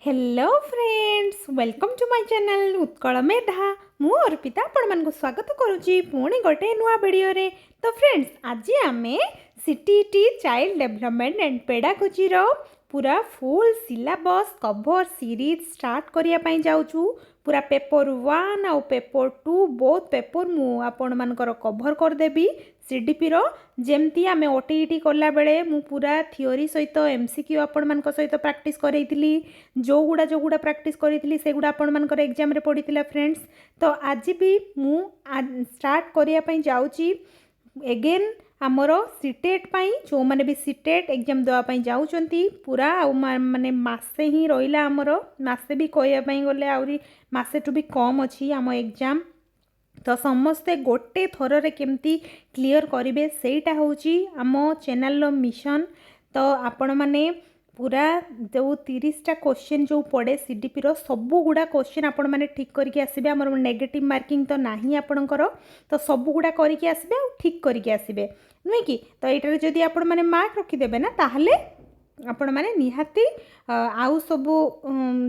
Hello friends, welcome to my channel Utkal Medha. मु अर्पिता आपण मानक स्वागत करुच्ची पुणी गोटे नुआ वीडियो रे। तो फ्रेंड्स, आज आमे CTT child development and pedagogy रो पूरा full syllabus cover series start करिया पई जाउछु। पूरा पेपर 1 आउ पेपर 2 बोथ पेपर मु आपण मानकर कवर कर देबी सीडीपी रो। जेमती आमे ओटीईटी कला बेले मु पूरा थियोरी सहित एमसीक्यू आपण मानक सहित प्रैक्टिस करैतिली। जो गुड़ा प्रैक्टिस करी से गुड़ा आपण मानकर एग्जाम रे पड़ीतिला फ्रेंड्स। तो आज भी मु स्टार्ट करिया पई जाउची एगेन आमर सीटेट पाई जो माने भी सीटेट एग्जाम देवा पई जाउचंती पूरा माने मासे ही रहिला आमर मासे भी कहया पई गले आउरी मासे टू भी कम अछि आम एग्जाम। तो समस्ते गोटे थर रे केमती क्लियर करिवे सेटा होची आम चैनल रो मिशन। तो आपण माने पूरा जो 30टा क्वेश्चन जो पड़े सीडीपी रो सबु गुड़ा क्वेश्चन आपण माने ठीक करके आसीबे। हमर नेगेटिव मार्किंग तो नाही आपणकर, तो सबु गुड़ा करके आसीबे आ ठीक करके आसीबे नुहे कि। तो एटारे जदी आपण माने मार्क रखी देबे ना ताहले आपण माने निहाती आउ सबु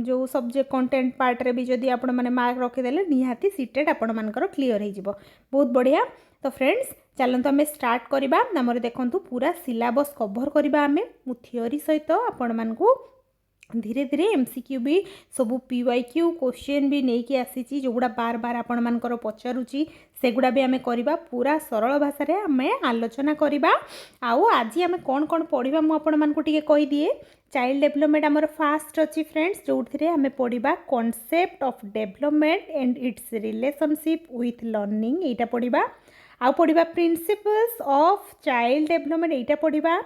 जो सब्जेक्ट कंटेंट पार्ट रे भी जदी आपण माने मार्क रखी देले निहाती सीटेट आपण मानकर क्लियर हो जिवो। बहुत बढ़िया। तो फ्रेंड्स चलते आम स्टार्ट करवा आमर देखु पूरा सिलेबस कवर करवा आम थियोरी सहित आपण मानकु धीरे धीरे एमसीक्यू भी सबू पीवाईक्यू क्वेश्चन भी नहीं आसी जोगुड़ा बार बार आपण मानकर पचारुची सेगुड़ा भी आम करवा पूरा सरल भाषा रे आम आलोचना करवा। आउ आज आम कौन कौन पढ़ा मुझे कही दिए। चाइल्ड डेवलपमेंट आमर फास्ट अच्छी फ्रेंड्स जो आम पढ़ा concept of development and its relationship with learning एटा पढ़ा। आउ पढ़ा प्रिंसिपल्स ऑफ चाइल्ड डेवलपमेंट एटा पढ़ा।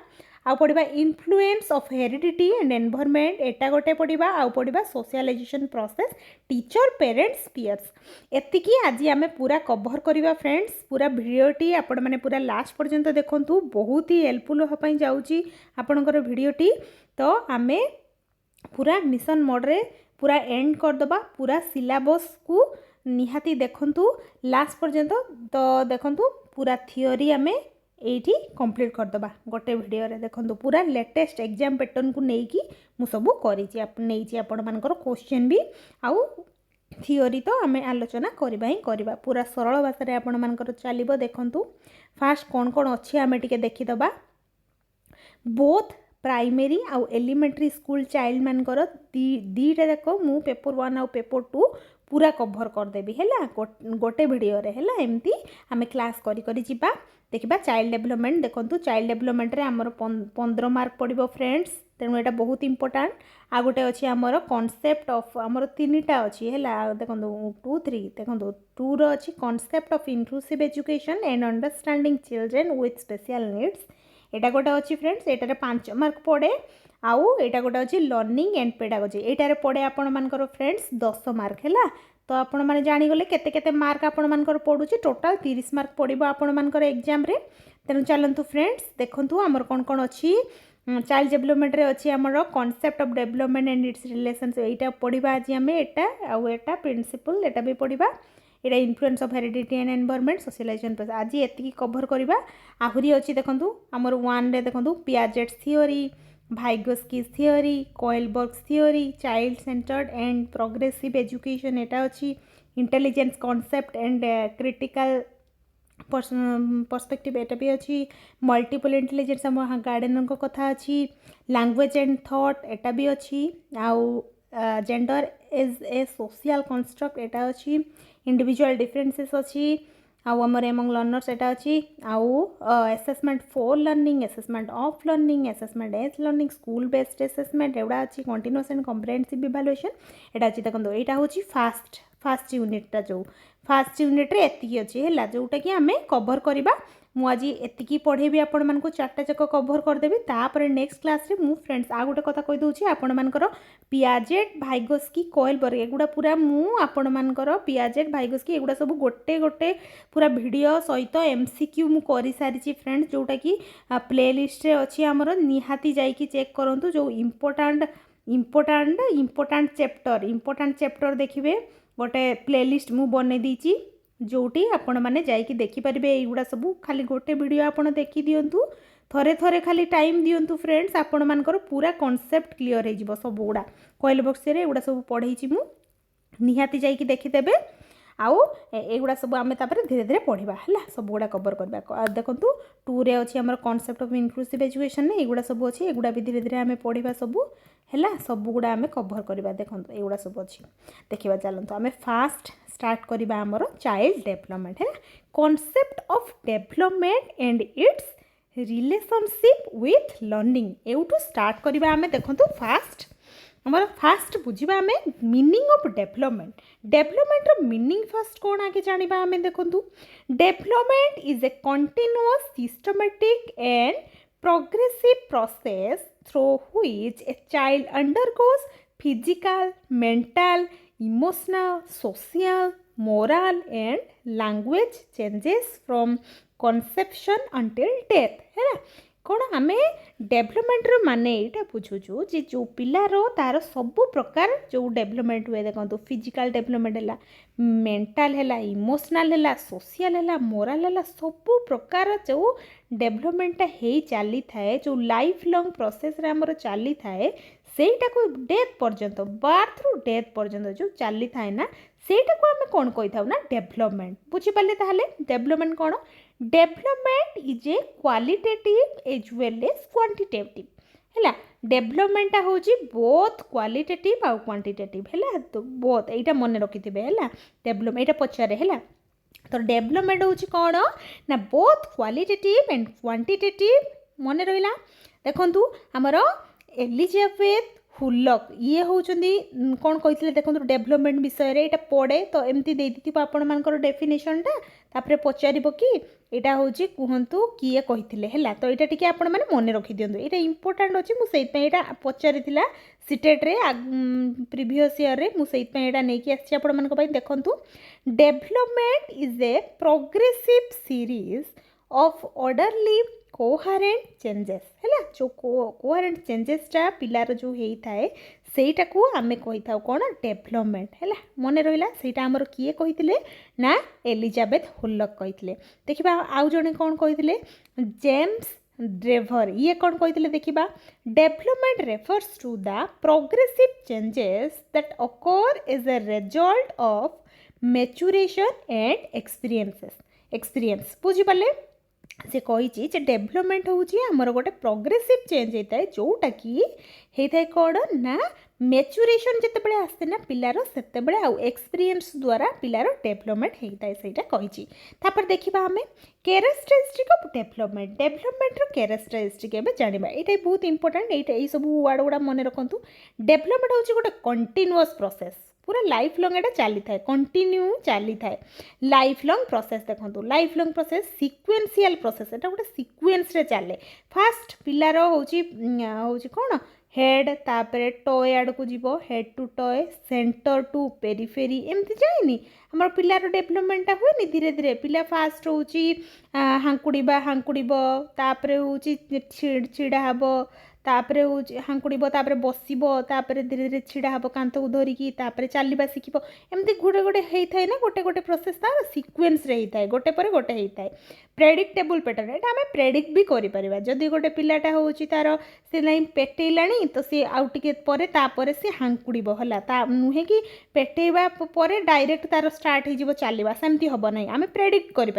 आउ पढ़ा influence of heredity and environment एटा गोटे पढ़ा। आउ पढ़ा socialisation process teacher parents peers एतिकी आज आम पूरा कवर करवा फ्रेंड्स। पूरा वीडियोटी आपण माने पूरा लास्ट पर्यंत देखंतु बहुत ही हेल्पफुल होपाई जाउची आपणकर वीडियोटी। तो आमे पूरा मिशन मोड रे पूरा एंड कर दबा पूरा सिलेबस को निहाती देखंतु लास्ट पर्यंत। तो देखंतु पूरा थियोरी आमे एठी कंप्लीट कर दबा गोटे वीडियो रे। देखंतु पूरा लेटेस्ट एग्जाम पैटर्न को नेकी मु सबु करिछि नेछि आपण मानकर क्वेश्चन भी आउ थियोरी तो आमे आलोचना करबा ही करबा पूरा सरल भाषा रे आपण मानकर चलिबो। देखंतु फास्ट कोन कोन अछि आमे टिके देखि दबा। बोथ प्राइमरी आउ एलिमेंटरी स्कूल चाइल्ड मानकर दीटा देखो मु पेपर 1 आउ पेपर 2 पूरा कवर कर देबी हैला गोटे वीडियो रे हैला। एमती आमे क्लास करी करी जिबा देखिबा। चाइल्ड डेवलपमेंट देखंतु चाइल्ड डेवलपमेंट रे हमर 15 मार्क पड़िबो फ्रेंड्स, तेणु एटा बहुत इंपोर्टेंट। आ गोटे अछि हमर कांसेप्ट ऑफ हमर तीनटा अछि हैला। देखंतु 2 3 देखंतु 2 रो अछि concept of inclusive education and understanding children with special needs एटा गोटे अछि फ्रेंड्स। एटारे 5 मार्क पड़े। आउ एटा गोटे अछि लर्निंग एंड पेडागोजी एटारे पड़े आपण मानकर फ्रेंड्स 10 मार्क हैला। तो आपण माने जानि गले केते केते मार्क आपण मानकर पडुची टोटल 30 मार्क पड़िबो आपण मानकर एग्जाम रे। तेनु चलंतु फ्रेंड्स देखंतु हमर कोन कोन अछि चाइल्ड डेवलपमेंट रे अछि हमर concept of development and it's relations एटा पढिबा आज हमें एटा आउ एटा प्रिंसिपल एटा भी पढिबा। एटा influence of heredity and environment socialization process आज एतिकी कवर करबा। आहुरी अछि देखंतु हमर 1 रे देखंतु Piaget's theory, Vygotsky's theory, Kohlberg's theory, child centred and progressive education एटा अछि intelligence concept and critical perspective एटा भी अछि मल्टीपल इंटेलिजेंस हम गार्डन को कथा अछि लैंग्वेज एंड थॉट एटा भी अछि आउ gender is a social construct एटा अछि इंडिविजुअल डिफरेंसेस अछि आउ हमर एमंग लर्नर्स एटा अछि आउ assessment for learning, assessment of learning, assessment as learning, school based assessment एवडा अछि कंटीन्यूअस एंड कॉम्प्रिहेंसिव इवैल्यूएशन एटा अछि। देखंतु एटा होछि फास्ट यूनिट जो फास्ट यूनिट रे एतिकी अछि हैला जोटा कि हमें कवर करबा। मु आज एतिकी पढ़ेबी आपण मानको चारटा जक कवर कर देबी। तापर नेक्स्ट क्लास रे मु फ्रेंड्स आ गोटे कथा कहि दोछि आपण मानकर पियाजेट भाइगोस्की कोएलबर्ग एगुडा पूरा मु आपण मानकर पियाजेट भाइगोस्की एगुडा सब गोटे गोटे पूरा वीडियो सहित एमसीक्यू मु करि सारिछि फ्रेंड्स जोटा कि प्लेलिस्ट रे अछि हमर निहाती जाई कि चेक करंतु जो इंपोर्टेंट चैप्टर देखिबे गोटे प्लेलिस्ट मु बनै दीची जोटी आपण माने जाई कि देखि परिबे एगुडा सब खाली गोटे वीडियो आपण देखि दियंतु थरे थरे खाली टाइम दियंतु फ्रेंड्स आपण मानकर पूरा कॉन्सेप्ट क्लियर हो जिवो सब गुड़ा कॉइल बॉक्स रे एगुड़ा सब पढ़ेछि मु निहाती जाइकी देखिदेबे आउ एगुड़ा सब आम धीरे धीरे पढ़ा है सब गुड़ा कवर करवा देखो 2 रे अच्छी आम कॉन्सेप्ट ऑफ इनक्लूसिव एजुकेशन एगुड़ा सब अच्छी एगुड़ा भी धीरे धीरे आम पढ़ा सब गुड़ा आम कवर करवा देखो एगुड़ा सब अच्छी देखा चलते आम फास्ट स्टार्ट करवा आमर चाइल्ड डेवलपमेंट है concept of development and its relationship with learning एवटू स्टार्ट करवा आम देखो फास्ट हमारा फास्ट बुझा आम meaning of development development meaning first कौन आगे जाना आम देखूँ development is a continuous systematic and progressive process through which a child undergoes physical mental emotional social moral and language changes from conception until death है कौन आम development माने यहाँ बुझुचु जे जो पिलार तार सबु प्रकार जो डेवलपमेंट हुए देखो फिजिकल डेवलपमेंट है मेंटल है इमोशनल है सोशल है मोरल है सबु प्रकार जो डेवलपमेंट हो चली थाए जो लाइफ लॉन्ग प्रोसेस रे हमर चली थाए सेटा को डेथ पर्यंत बर्थ रु डेथ पर्यंत जो चली थाए ना सेटा को आम कौन कही था ना डेवलपमेंट बुझिपारे ताहले डेवलपमेंट कौन development is a qualitative as well as quantitative है डेवलपमेंट हूँ बोथ क्वालिटेटिव आउ क्वांटिटेटिव है तो बोथ यहाँ मन रखिथे है डेवलपमेंट यहाँ पचारे है तो डेवलपमेंट हूँ कौन ना बोथ क्वालिटेटिव एंड क्वांटिटेटिव मन रहा देखु आमर एलिजाबेथ हुलक ये होचंदी कौन कही देखो डेवलपमेंट विषय रे यहाँ पढ़े तो एमती देती आपण मानकर डेफिनेशनटा तापर पचार कि यहाँ हूँ कहतु किए कही है तो यहाँ टी आपण मैंने मन रखी दिंतु यहाँ इंपोर्टाट अच्छी मुझे यहाँ पचारि सीटेट रे प्रीवियस ईयर रे मुझे यहाँ नहीं आसी आपण देखु development is a progressive series of orderly coherent changes है जो कोहारेंट चेंजेसटा पिलार जो होता है सेटा को आमे कही था कौन डेवलपमेंट है मन रहा सेटा आमर किए कही ना एलिजाबेथ हुलक कही देखा आउ जड़े कौन कही जेम्स ड्रेवर ये कौन कही देखा development refers to the progressive changes that occur as a result of maturation and experience बुझिपारे से कही डेवलपमेंट हूँ आमर गोटे प्रोग्रेसिव चेंज होता है जोटा कि होता है कौन ना मैच्यूरेशन जिते आसते ना पिलार से एक्सपीरियंस द्वारा पिलार डेवलपमेंट होता है सहीटा कही देखा आम कैरेक्टरिस्टिक ऑफ डेवलपमेंट कैरेक्टरिस्टिक एवं जाना यहाँ बहुत इंपोर्टेंट ये सब वर्ड गुड़ा मन रखु डेवलपमेंट हूँ गोटे कंटिन्यूअस प्रोसेस पूरा लाइफ लॉन्ग एटा चली थाए कंटिन्यू चली थाए लाइफ लॉन्ग प्रोसेस देखो life long process sequential process एटा गोटे सिक्वेन्स रे चले फास्ट पिलार हूँ कौन हेड तापर टॉय आड़ को जीव head to toe centre to periphery एमती जाएनि आम पिलार डेवलपमेंटा हुए धीरे धीरे पिला फास्ट हूँ हांकुड़ तापर हूँ छिड़ा हम तापर हूँ हांकुड़ तापर बसब तापर धीरे धीरे छिड़ा हम कांत को धरिकी तापर चलवा शिखब एमती गोटे गोटे होता है ना गोटे गोटे प्रोसेस तार सिक्वेन्स रे होता है गोटे पर गोटे होता है प्रेडिक्टेबल पैटर्न यहाँ आम प्रेडिक्ट भी करें जदि गोटे पिलाटा हूँ तार से नहीं पेटेलाणी तो सी आउ टिके परे तापर से हांकुड़ है नुहे कि पेटेवा पर डायरेक्ट तार स्टार्ट हो चलवा सेमती हम ना आम प्रेडिक्ट करें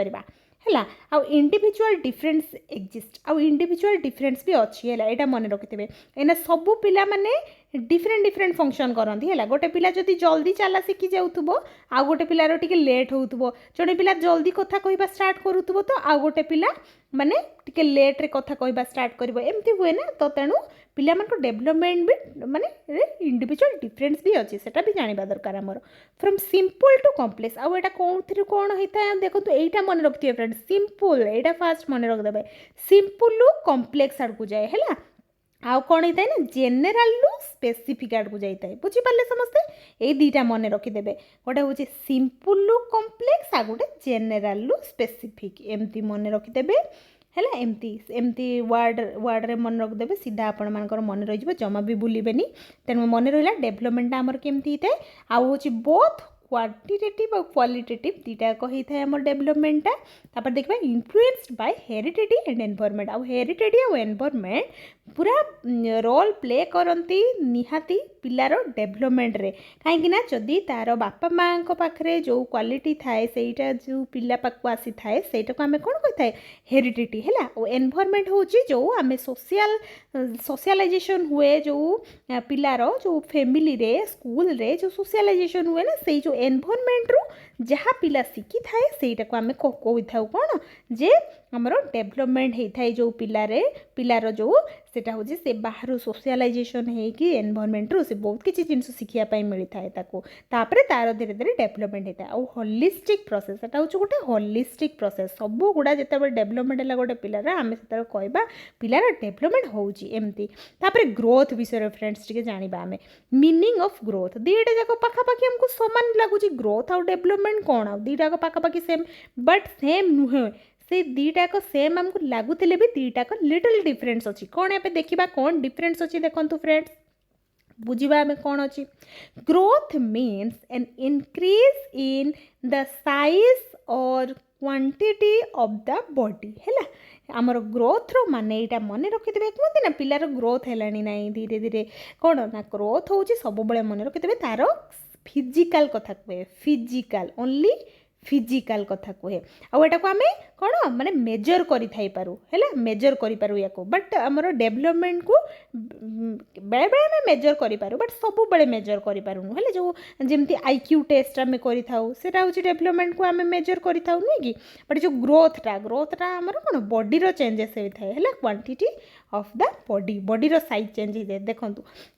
है आउ इंडिविजुअल डिफरेंस एक्जिस्ट आउ इंडिविजुअल डिफरेंस भी अच्छी है यहाँ मन रखिथे कहीं सबू पिला माने डिफरेंट डिफरेंट फंक्शन करती है गोटे पिला जदि जल्दी चला शिखी जाऊब आउ गोटे पिलार टिके लेट हो जड़े पिला जल्दी कथा कहवा स्टार्ट करूथबो तो आउ गोटे पिला माने टिके लेट रे कथा कहवा स्टार्ट करिवो एमती हुए ना तो तेणु पिला मानक डेवलपमेंट भी माने इंडिविजुअल डिफरेंस भी अच्छी सेटा भी जानिबा दरकार हमर फ्रॉम सिंपल टू कॉम्प्लेक्स आउ एटा कोनथिरु कोन होइता देखो तो एटा मन रखथिए फ्रेंड सिंपल एटा फास्ट मन रख देबे सिंपल लू कॉम्प्लेक्स आड़ को जाए हैला आउ कौन होता है ना जेनेल रु स्पेसिफिक आड़ को जाता है बुझीपारे समस्ते ये दुईटा मन रखिदे गोटे हूँ सिंपल रु कॉम्प्लेक्स आ गोटे जेनेल रु स्पेसिफिक एमती मन रखिदे है एमती वर्ड रे मन रखिदे सीधा आपण मानकर मन रही जमा भी भूलेनि तेणु मन रहा डेवलपमेंट आमर केमती होता है आउ हूँ बोथ क्वांटिटेटिव और क्वालिटेटिव दीटा होता है आम डेवलपमेंटा तापर देखा influenced by heredity and environment आ हेरिडिटी और एनवायरनमेंट पूरा रोल प्ले करती निहाती पिलार डेवलपमेंट रे कहीं जदि तार बापा माँ पाखे जो क्वालिटी थाए सेटा जो पिला पाक आसी थाए सेटा को आम कौन कही था हेरिडिटी है और एनवायरनमेंट हूँ जो आम सोशलाइजेशन हुए जो पिलार जो फैमिली रे स्कूल रे जो सोशलाइजेशन हुए ना से जो एनवायरनमेंट रू जहाँ पिला शिखी थाए सेटा को आम कही था कौन जे आमर डेवलपमेंट होता है जो पिलार जो सेटा हूँ से बाहर सोशलाइजेशन होगी एनवायरनमेंट रू से बहुत किसी जिन शिखापी मिलता है तापर तार धीरे धीरे डेवलपमेंट होता है और होलिस्टिक प्रोसेस एटा हूँ गोटे होलिस्टिक प्रोसेस सब गुड़ा जिते डेवलपमेंट है गोटे पिलार आम से कहवा पिलार डेवलपमेंट होमती ग्रोथ विषय फ्रेंड्स टे जाना आम मीनिंग ऑफ ग्रोथ दीटा जाक पाखापाखि आमको सामान लगुच ग्रोथ आउ डेवलपमेंट कौन आ दीटाक पाखापाखि सेम बट सेम नुहे से दीटाक सेम आमको लगुले भी दीटाक लिटिल डिफरेंस अच्छी कौन यहाँ देखा कौन डिफरेंस अच्छी देखो फ्रेंड्स बुझा आम कौन अच्छी growth means an increase in the size और क्वांटिटी ऑफ द बॉडी है आमर ग्रोथ रो माने यहाँ मन रखिथे कहते ना पिलार ग्रोथ है ना धीरे धीरे कौन ना ग्रोथ हूँ सब मन रखिथे तार फिजिकल कथा कहे फिजिकल ओनली फिजिकल कथा कहे आटा को आम कौन माने मेजर करूँ है मेजर करूँ या बट आमर डेवलपमेंट को बेले बेले आम मेजर करूँ बट सब बड़े मेजर करूँ है जो जमी IQ टेस्ट आम करा डेवलपमेंट को आम मेजर करूँ नुहे कि बट जो ग्रोथटा आमर कौन बॉडीर चेंजेस होता है क्वांटिटी ऑफ द बॉडीर साइज चेंज होता है देखो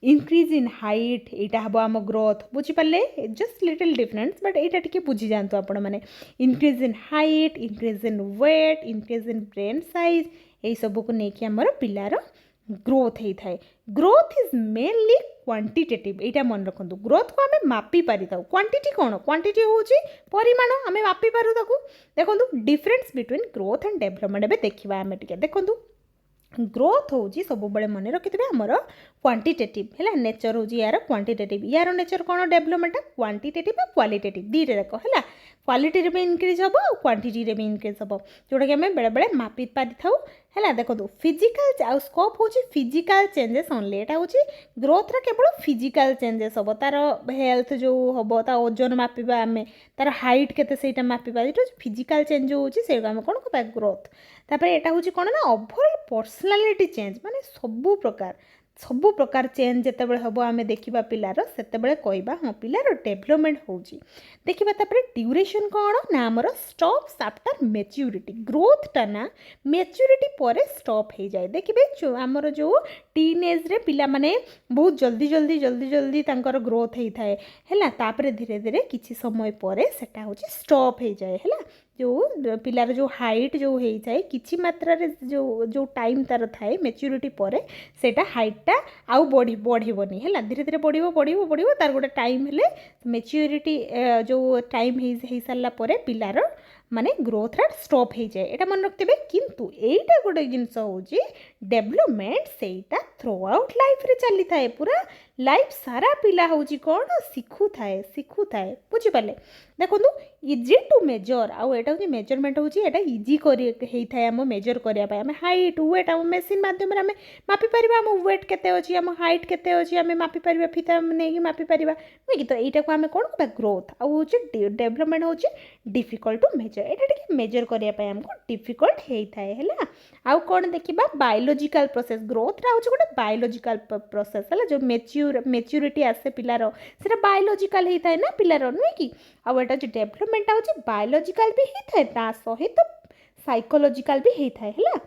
इंक्रीज इन हाइट यहाँ हम आम ग्रोथ बुझीपारे जस्ट लिटिल डिफरेंस बट यहाँ टी बुझी जातु आपण मैंने increase in height increase in weight increase in brain size यही सब को लेकिन आमर पिलार ग्रोथ होता है ग्रोथ इज मेनली क्वांटिटेटिव यहाँ मन रखु ग्रोथ को आम मापी पारि था क्वांटिटी कौन क्वांटिटी हूँ परिमाण आम मापी पारू देखो difference between growth and development ए देखा आम टे देखो ग्रोथ हूँ सब बड़े मन रखिथे आमर क्वांटिटेटिव है नेचर हूँ यार क्वांटिटेटिव यार नेचर कौन डेवलपमेंट क्वांटिटेटिव और क्वालिटेटिव दीटा जाक है क्वालिटी भी इंक्रीज हम और क्वांटिटी भी इंक्रीज हम जोटा कि आम बेले बेले मापी पारि था है देखो फिजिकल आउ स्कोप हूँ फिजिकल चेंजेस ओनली यहाँ हूँ ग्रोथर केवल फिजिकल चेंजेस हम तार हेल्थ जो हम तार ओजन मापिबा आम तार हाइट केते मापिबा जो फिजिकल चेंज होती आम कौन कहबा ग्रोथ तापर यहाँ हूँ कौन ना ओवरऑल पर्सनालिटी चेंज माने सब प्रकार चेंज जिते हम आम देखा पिलार से कहवा हाँ पिलार डेवलपमेंट होची देखा तापर ड्यूरेशन कौन ना आमर स्टॉप्स आफ्टर मैच्योरिटी ग्रोथटा ना मैच्योरिटी पर स्टॉप हो जाए देखिए आमर जो टीनेज रे पिला माने बहुत जल्दी जल्दी जल्दी जल्दी तांकर ग्रोथ होता है तापर धीरे धीरे किसी समय पर सेटा होची स्टॉप हो जाए है जो पिलार जो हाइट जो होता है किसी मात्रा रे जो टाइम तार थाए मैच्योरिटी पर सेटा हाइटटा आउ बढ़नी है धीरे धीरे बढ़ तार गोटे टाइम हेले मैच्योरिटी जो टाइम हो सारा पर पिलार माने ग्रोथ रेट स्टॉप हो जाए यहाँ मन रखिथे किंतु एटा गोटे जिनस हूँ डेवलपमेंट सेटा थ्रू आउट लाइफ रे चली थाए पूरा लाइफ सारा पिला हूँ कौन शिखु थाए बुझीपारे देखो इजी टू मेजर आउ एटा हूँ मेजरमेंट हूँ इजी कर आम मेजर करने आम हाइट वेट आम मेसीन मध्यम आम मापी पार आम वेट केते अच्छी आम हाइट केते अच्छी आम मापी पार फिता नहीं मापी पार नुहे कि तो यहाँ को आम कौन कहबा ग्रोथ आउ डेवलपमेंट हूँ डिफिकल्ट टू मेजर यहाँ टे मेजर करने आमको डिफिकल्ट होता है आउ कौन देखा बायोलॉजिकल प्रोसेस ग्रोथ हूँ गोटे बायोलॉजिकल प्रोसेस है जो मैच्योरिटी आसे पिलार से बायोलॉजिकल होता है ना पिलार नुहे कि आउ एटा जो डेवलपमेंट हूँ बायोलॉजिकल भी होता है ता सहित साइकोलॉजिकल भी होता है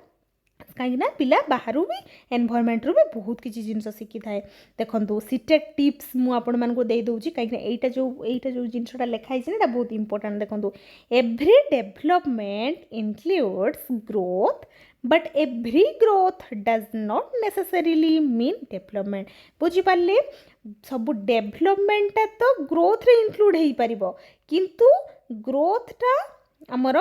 कहीं पिला बाहर भी एनवायरनमेंट रू भी बहुत किसी जिनस शिखी थाए देखो सीटेट टिप्स मुझे दे दूँगी कहीं यहाँ जो जिनसा लिखाई ना बहुत इंपोर्टेंट देखो every development includes growth but every growth does not necessarily mean development बुझीपारे सब डेवलपमेंट तो ग्रोथ रे इंक्लूड हो पार किंतु ग्रोथटा आमर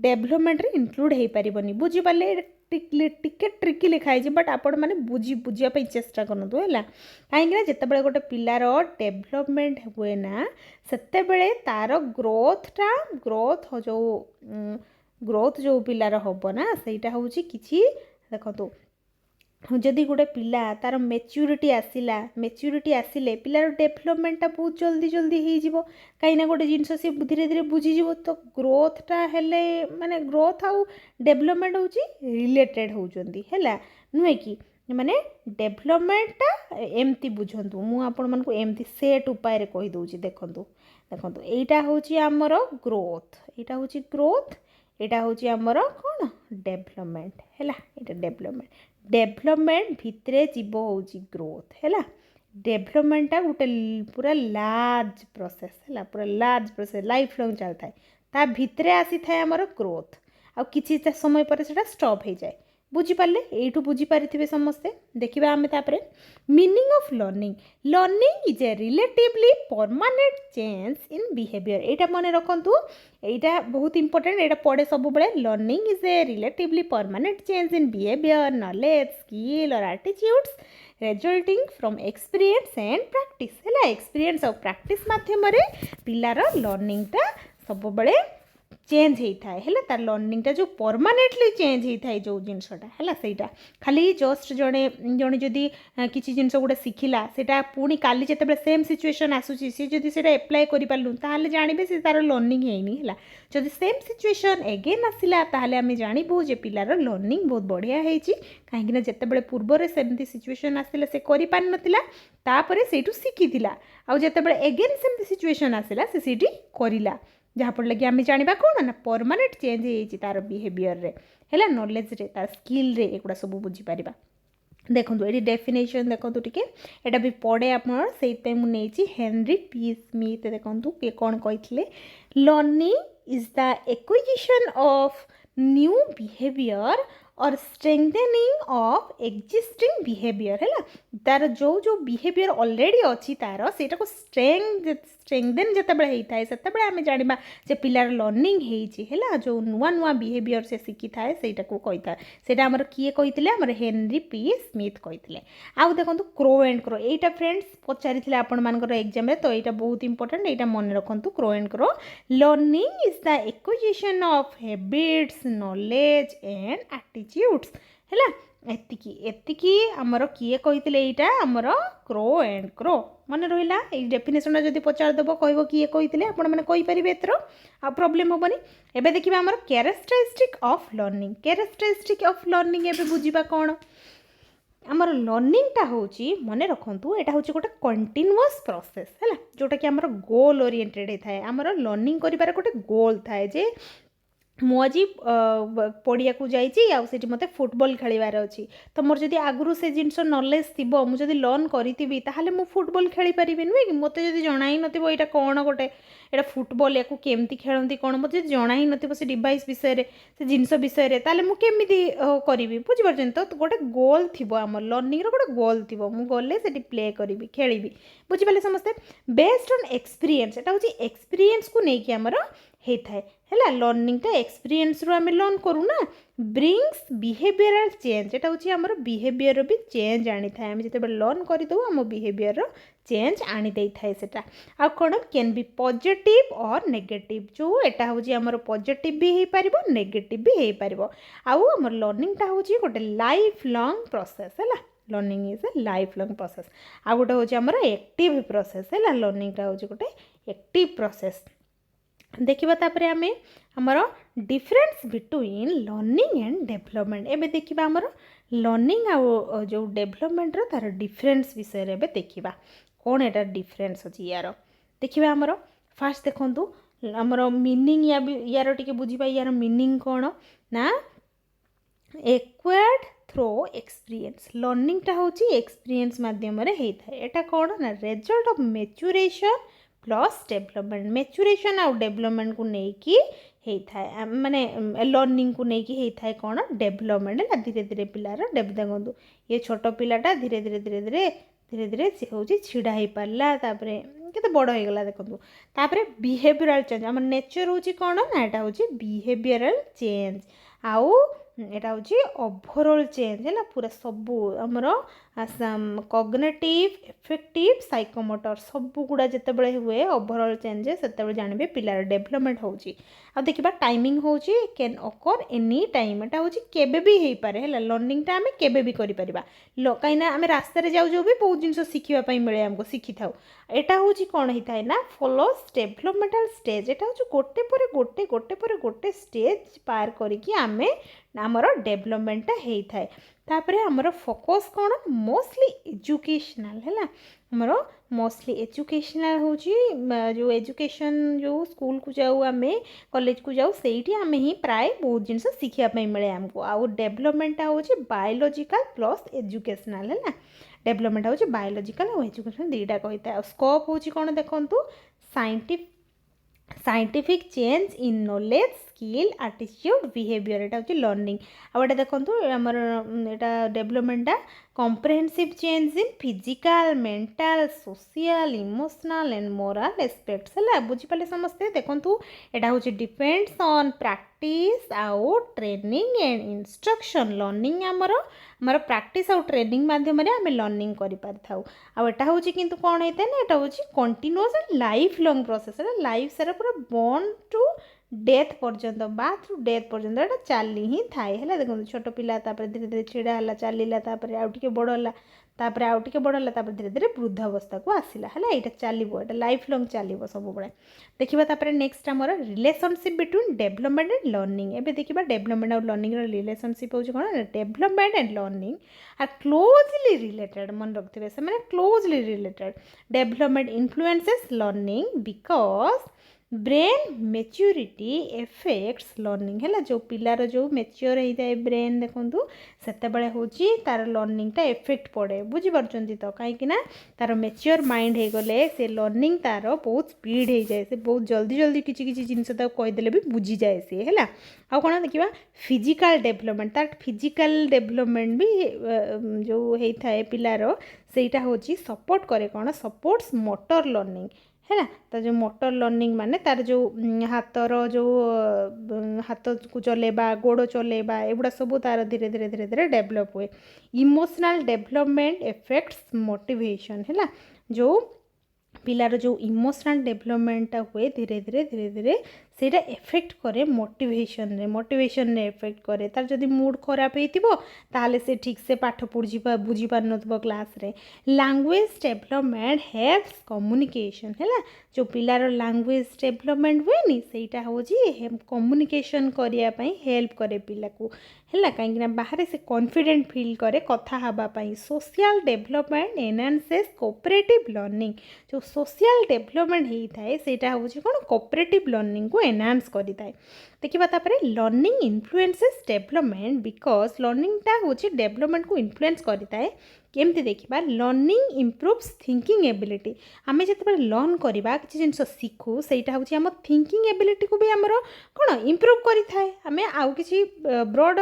डेवलपमेंट रे इंक्लूड हो पारनी बुझीपारे टिके ट्रिकी लिखा है बट आपण मैंने बुझापी चेष्टा करूँ है कहीं जिते गोटे पिलार डेभलपमेंट हुए ना सेते बेले तार ग्रोथ जो पिलार हम ना सहीटा हूँ कि देखो जदि गोटे पिला तार मेच्यूरीटी आसिले पिलार डेभलपमेंटा बहुत जल्दी जल्दी हो कहीं गोटे जिनस सी धीरे धीरे बुझीज तो ग्रोथटा हेले माने ग्रोथ आउ डेभलपमेंट हूँ रिलेटेड होती है नुहे कि माने डेभलपमेंटा एमती बुझंतु मु आपण मानकु एमती सेट उपाय रे कहि दउची देखंतु एटा होची हमर ग्रोथ एटा होची हमर कोन डेभलपमेंट हैला एटा डेभलपमेंट भितरे जीव होची ग्रोथ हैला डेभलपमेंटा गोटे पूरा लार्ज प्रोसेस लाइफ लॉन्ग चलता है ता भितरे आसी थाए हमर ग्रोथ आ किछि समय पर सेटा स्टॉप हो जाए बुझिपारे यू बुझीपारे समस्ते देखा आम तापर meaning of learning is a relatively permanent change in behaviour एटा मन रखु एटा बहुत इंपोर्टेंट एटा पढ़े सब बेले learning is a relatively permanent change in behaviour knowledge skill और attitudes resulting from experience and practice है एक्सपीरियंस और प्रैक्टिस माध्यम पिलार लर्निंगटा सब बेले चेंज होता है तार लर्निंगटा जो परमानेंटली चेंज होता है जो जिनसटा है सहीटा खाली जस्ट जड़े जड़े जदि किसी जिनस गोटे शिखला सेटा पुणी काली जिते सेम सिचुएशन आसूसी सी जदि सेटा एप्लाय करि पारलु ताहाले जानिबे से तार लर्निंग हेनी है जदि सेम सिचुएशन एगेन आसिला ताहाले आमे जानिबु जे पिलार लर्निंग बहुत बढ़िया हेची काहेकि जिते बड़े पूर्व सेमती सिचुएशन आसिला से करि पार नथिला तापरे सेठु शिखिथिला आ जिते बड़े एगेन सेमती सिचुएशन आसिला से सेठी करिला जहाँफल लगे आम जाना कौन ना परमानेंट चेंज हो तार बिहेवियर रे है नॉलेज रे तार स्किल रे एगुड़ा सब बुझीपार देखो ये डेफिनेशन देखो टिके एटा भी पढ़े आपड़ से मुझे हेनरी पी स्मिथ देखो किए कौन कही learning is the acquisition of new behaviour और स्ट्रेंथनिंग ऑफ एक्जिस्टिंग बिहेवियर है तार जो जो बिहेवियर ऑलरेडी अच्छी तार से स्ट्रेंथन जितेबाला होता है से आम जाना जे पिलार लर्निंग है जो नुआ नुआ बिहेवियर से शिखी थाए से कही था से आमर किए कही आमर हेनरी पी स्मिथ कही आउ देखो क्रो एंड क्रो यहाँ फ्रेंड्स पचारि आपण मानकर एग्जाम तो यहाँ बहुत इंपोर्टेंट यहाँ मन रखु crow and crow learning is the acquisition of habits knowledge and attitudes है एतिकी आमर किए कही यहाँ आमर क्रो एंड क्रो मन रहा ये डेफिनेशन जब पचारदेव कह किए कही आपण मैंने कहींपारे एथर आ प्रोब्लेम हेनी एवं देखा आमर कैरेक्टरिस्टिक ऑफ लर्निंग एवं बुझा कौन आमर लर्निंगटा हूँ मन रखु यहाँ हूँ गोटे कंटिन्यूअस प्रोसेस है जोटा कि आमर गोल ओरिएंटेड होता है आमर लर्निंग कर गोटे गोल थाए जे मुझे पड़िया को जाइए मत फुटबॉल खेलार अच्छी तो मोर जदि आगु से जिनस नॉलेज थी मुझे लर्न करी ताहले मु फुटबॉल खेली पारि नुहे कि मत जब जना ही नथिबो एटा कौन गोटे एटा फुटबॉल या केमती खेलती कौन मत जना ही नथिबो से डिवाइस विषय से जिनस विषय ताहले मु केमिति करी बुझिपारछन तो गोटे गोल थी आम लर्निंग गोटे गोल थी मु गले से प्ले करी खेली बुझिपारे समस्ते बेस्ड ऑन एक्सपीरियंस एटा हूँ एक्सपीरियंस को लेकिन आमर होता है लर्निंगटा एक्सपीरियंस रू आम लर्न करूँ ना ब्रिंग्स बिहेवियरल चेंज एटा हूँ आमर बिहेवियर भी चेंज आनी था आम जिते लर्न करदे आम बिहेवियर चेंज आनी दे थाए सेटा आ कौन कैन बी पॉजिटिव और नेगेटिव जो एटा हूँ आमर पॉजिटिव भी हो पार नेगेटिव भी हो पार आउ आमर लर्निंगटा हूँ गोटे लाइफ लॉन्ग प्रोसेस है learning is a life long process आ गोटे हूँ आमर एक्टिव प्रोसेस है लर्निंगटा हूँ गोटे एक्टिव प्रोसेस देखा तापर आम आमर difference between learning and development एवं देखा आमर लर्निंग आ जो डेभलपमेंट तार डिफरेंस विषय में देखा कौन एटा डिफरेंस अच्छी यार देखा आमर फास्ट देखु आमर मीनिंग यार टे बुझा यार मीनिंग कौन ना एक्वायर्ड थ्रो एक्सपीरियंस लर्निंगटा हूँ एक्सपीरियंस मध्यम होता है यहाँ कौन ना result of maturation plus development maturation आउ डेभलपमेंट को लेकिन होता है माने लर्निंग को लेकिन होता है कौन डेभलपमेंट है धीरे धीरे पिलार देखो ये छोट पिलाटा धीरे धीरे धीरे धीरे धीरे धीरे सी हूँ छिड़ा हो पारा केते बड़ हो गला देखो तापर बिहेवियरल चेंज आम नेचर हूँ कौन ना यहाँ हूँ बिहेवियरल चेंज आउ एटा हूँ ओभरऑल चेंज है पूरा सबू आमर कॉग्निटिव इफेक्टिव साइकोमोटर सबू गुड़ा जिते बड़े हुए ओभरऑल चेंजेस से जानवे पिलार डेवलपमेंट होची आ देखिबा टाइमिंग होची कैन अकर एनी टाइम एटा होची केबे भी हेई पारे हैला लर्निंग टा हमें केबे भी करि परिबा काइना हमें रास्ता रे जाऊ जाऊ भी बहुत जिंस शिखिबा पई मिले हमको शिखि थाउ एटा होची कोन हेई थाए ना फॉलोस डेवलपमेंटल स्टेज एटा होची गोटे पर गोटे स्टेज पार करिकि आमे आमर डेवलपमेंट हेई थाए तापरे आमर फोकस कौन मोस्टली एजुकेशनल है आमर मोस्टली एजुकेशनल हूँ जो एजुकेशन जो स्कूल को जाऊ आम कॉलेज को जाऊ से आम ही प्राय बहुत जिन शिखापी मिले आमको आउ डेवलपमेंट हूँ बायोलॉजिकल प्लस एजुकेशनल है डेवलपमेंट हूँ बायोलॉजिकल और एजुकेशनल दुईटा कही था स्कोप हूँ कौन देखु scientific change in knowledge skill attitude behaviour एटा हूँ लर्निंग आउटे देखो आमर एटा डेवलपमेंटा comprehensive change in physical mental social emotional and moral aspects है बुझीपारे समस्ते देखो एटा हूँ डिपेंड्स ऑन प्रैक्टिस आउ ट्रेनिंग एंड इंस्ट्रक्शन लर्निंग आमर प्रैक्टिस आउ ट्रेनिंग माध्यम आम लर्निंग करें आटा हूँ कितु कौन होता है ना यहाँ हूँ continuous and life long process life सारा पूरा बॉर्न टू डेथ पर्यंत बा थ्रू डेथ पर्यंत एटा चली ही थाए है देखो छोट पिला धीरे धीरे छिड़ा है चलला आउ टे बड़ है आउ टे बड़ है धीरे धीरे वृद्धावस्था को आसला है यहाँ चलो यहाँ लाइफ लॉन्ग चलो सब बड़े देखा नेक्स्ट आमर relationship between development and learning एबे देखा डेवलपमेंट और लर्निंग रिलेशनशिप हूँ कौन development and learning are closely related मन रखिए से मैंने closely related development influences learning because brain maturity affects learning है जो पिलार जो मेच्योर होता है ब्रेन देखूँ से हूँ तार लर्निंगटा एफेक्ट पड़े बुझीपार तो कहीं तार मेच्योर माइंड हो गले से लर्निंग तार बहुत स्पीड हो जाए से बहुत जल्दी जल्दी किसी जिनस कहीदेले भी बुझी जाए सी है आउ कौन देखा फिजिकल डेवलपमेंट तार फिजिकल डेवलपमेंट भी जो होता है पिलार सेटा हूँ सपोर्ट करे कौन सपोर्ट्स मोटर लर्निंग है तो जो मोटर लर्निंग माने तार जो हाथर जो हाथ को चलेबा गोड़ चलेबा एगुड़ा सब तार धीरे धीरे धीरे धीरे डेवलप हुए इमोशनल डेवलपमेंट एफेक्ट्स मोटिवेशन है जो पिलार जो इमोशनल डेवलपमेंट हुए धीरे धीरे धीरे धीरे सेटा एफेक्ट करे मोटिवेशन रे एफेक्ट करे तार जदि मूड खराब होइतिबो ताले से ठीक से पाठ बुझी पार नथबो क्लास रे लैंग्वेज डेवलपमेंट हेल्प्स कम्युनिकेशन है जो पिलार लैंग्वेज डेवलपमेंट हुए नी सेटा होजी कम्युनिकेशन करिया पई हेल्प करे पिला को है कहीं बाहर से कॉन्फिडेंट फील करे कथा हाँवाई social development enhances cooperative learning जो सोशल डेवलपमेंट होता है सेटा हूँ कौन कोऑपरेटिव लर्निंग को एनहांस करें देखा लर्निंग इन्फ्लुएंसेस डेवलपमेंट बिकॉज लर्निंगटा हूँ डेवलपमेंट को इन्फ्लुएंस करता है केमती देखा लर्निंग इम्प्रूव्स थिंकिंग एबिलिटी आम जो लर्न करवा किसी जिन शिखु से हूँ आम थिंकिंग एबिलिटी को भी आमर कौन इम्प्रूव करें आम आउ कि ब्रॉड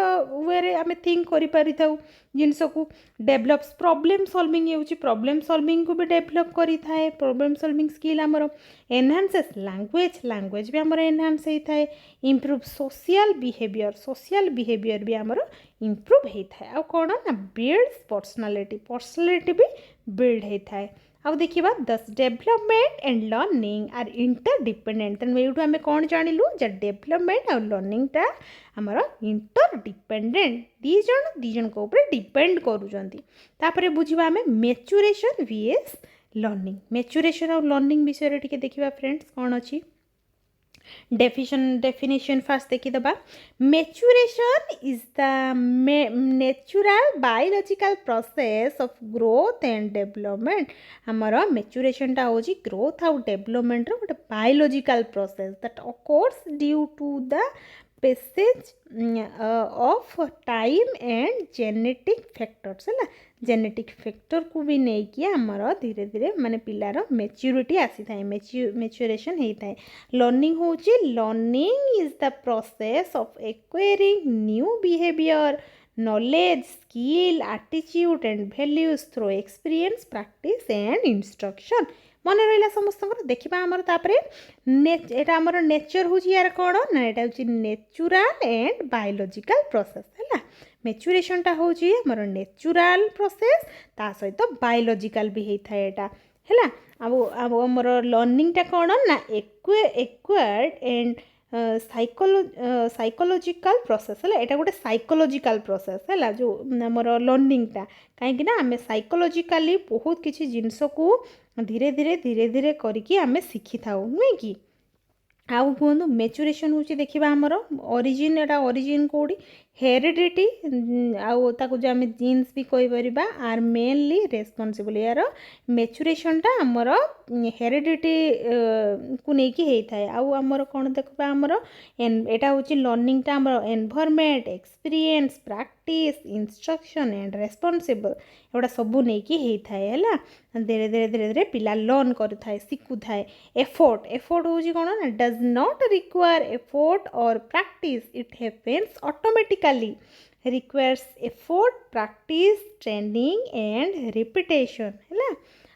वे आम थिंक कर जिनस को डेभलप्स प्रॉब्लम सॉल्विंग होची प्रॉब्लम सॉल्विंग को भी डेभलप करें प्रॉब्लम सॉल्विंग स्किल आमर एनहांसेस लैंग्वेज भी आमर एनहांस होता है इम्प्रूव सोशल बिहेवियर भी आमर इम्प्रूव होता है आ कौन ना बिल्ड्स पर्सनालिटी भी बिल्ड होता है आउ देखा thus development and learning are interdependent तेणु ये आम कौन जानलु डेवलपमेंट और लर्निंगटा आमर इंटरडिपेंडेंट दीजन को ऊपर डिपेंड करुँच बुझा आम मैच्योरेशन वीएस लर्निंग मैच्योरेशन और लर्निंग विषय टिके देखा फ्रेंड्स कौन अच्छी डेफिनेशन फास्ट देखीदबा maturation is the natural biological process of growth and development आमर मैच्योरेशन टा होची ग्रोथ आउ डेवलपमेंट रो गोटे biological process that occurs due to the passage of time and genetic factors है जेनेटिक फैक्टर को भी नहीं किया आमर धीरे धीरे माने पिलार मैच्योरिटी आसी थाए मैच्योरेशन होता है लर्निंग होची learning is the process of acquiring new behaviour knowledge skill attitude and values through experience practice and instruction मन रहा समस्त देखा आमर तापरे एटा आमर नेचर हूँ यार कौन ना यहाँ हूँ नेचुरल एंड बायोलॉजिकल प्रोसेस है मैच्यूरेशनटा हूँ आमर नेचुरल प्रोसेस ता सहित बायोलॉजिकल भी होता है यहाँ है आमर लर्निंगटा कौन ना एक्वायर्ड एंड साइकोलॉजिकल प्रोसेस है यहाँ गोटे साइकोलॉजिकल प्रोसेस है जो आमर लर्निंगटा कहीं आम साइकोलॉजिकली बहुत किसी जिनस को धीरे धीरे धीरे धीरे करके आम शिखी था नुहे कि आउ कहूँ मैच्यूरेशन हूँ देखा आमर ओरिजिन एटा ओरिजिन कौटी हेरिडिटी आउ ताकू जो आम जीन्स भी कहीपर आर मेनली रेस्पॉन्सिबल यार मैच्यूरेशनटा आमर हेरिडिटी को लेकिन होता है आउ आमर कौन देखा आमर एटा हूँ लर्निंगटा आमर environment experience practice instruction and responsible एगुड़ा सबू नहीं होता है धीरे धीरे धीरे धीरे पिला लर्न करुए शिखुए एफोर्ट एफोर्ट हूँ कौन ना डज नॉट रिक्वायर एफोर्ट और practice it happens automatically requires effort practice training and repetition है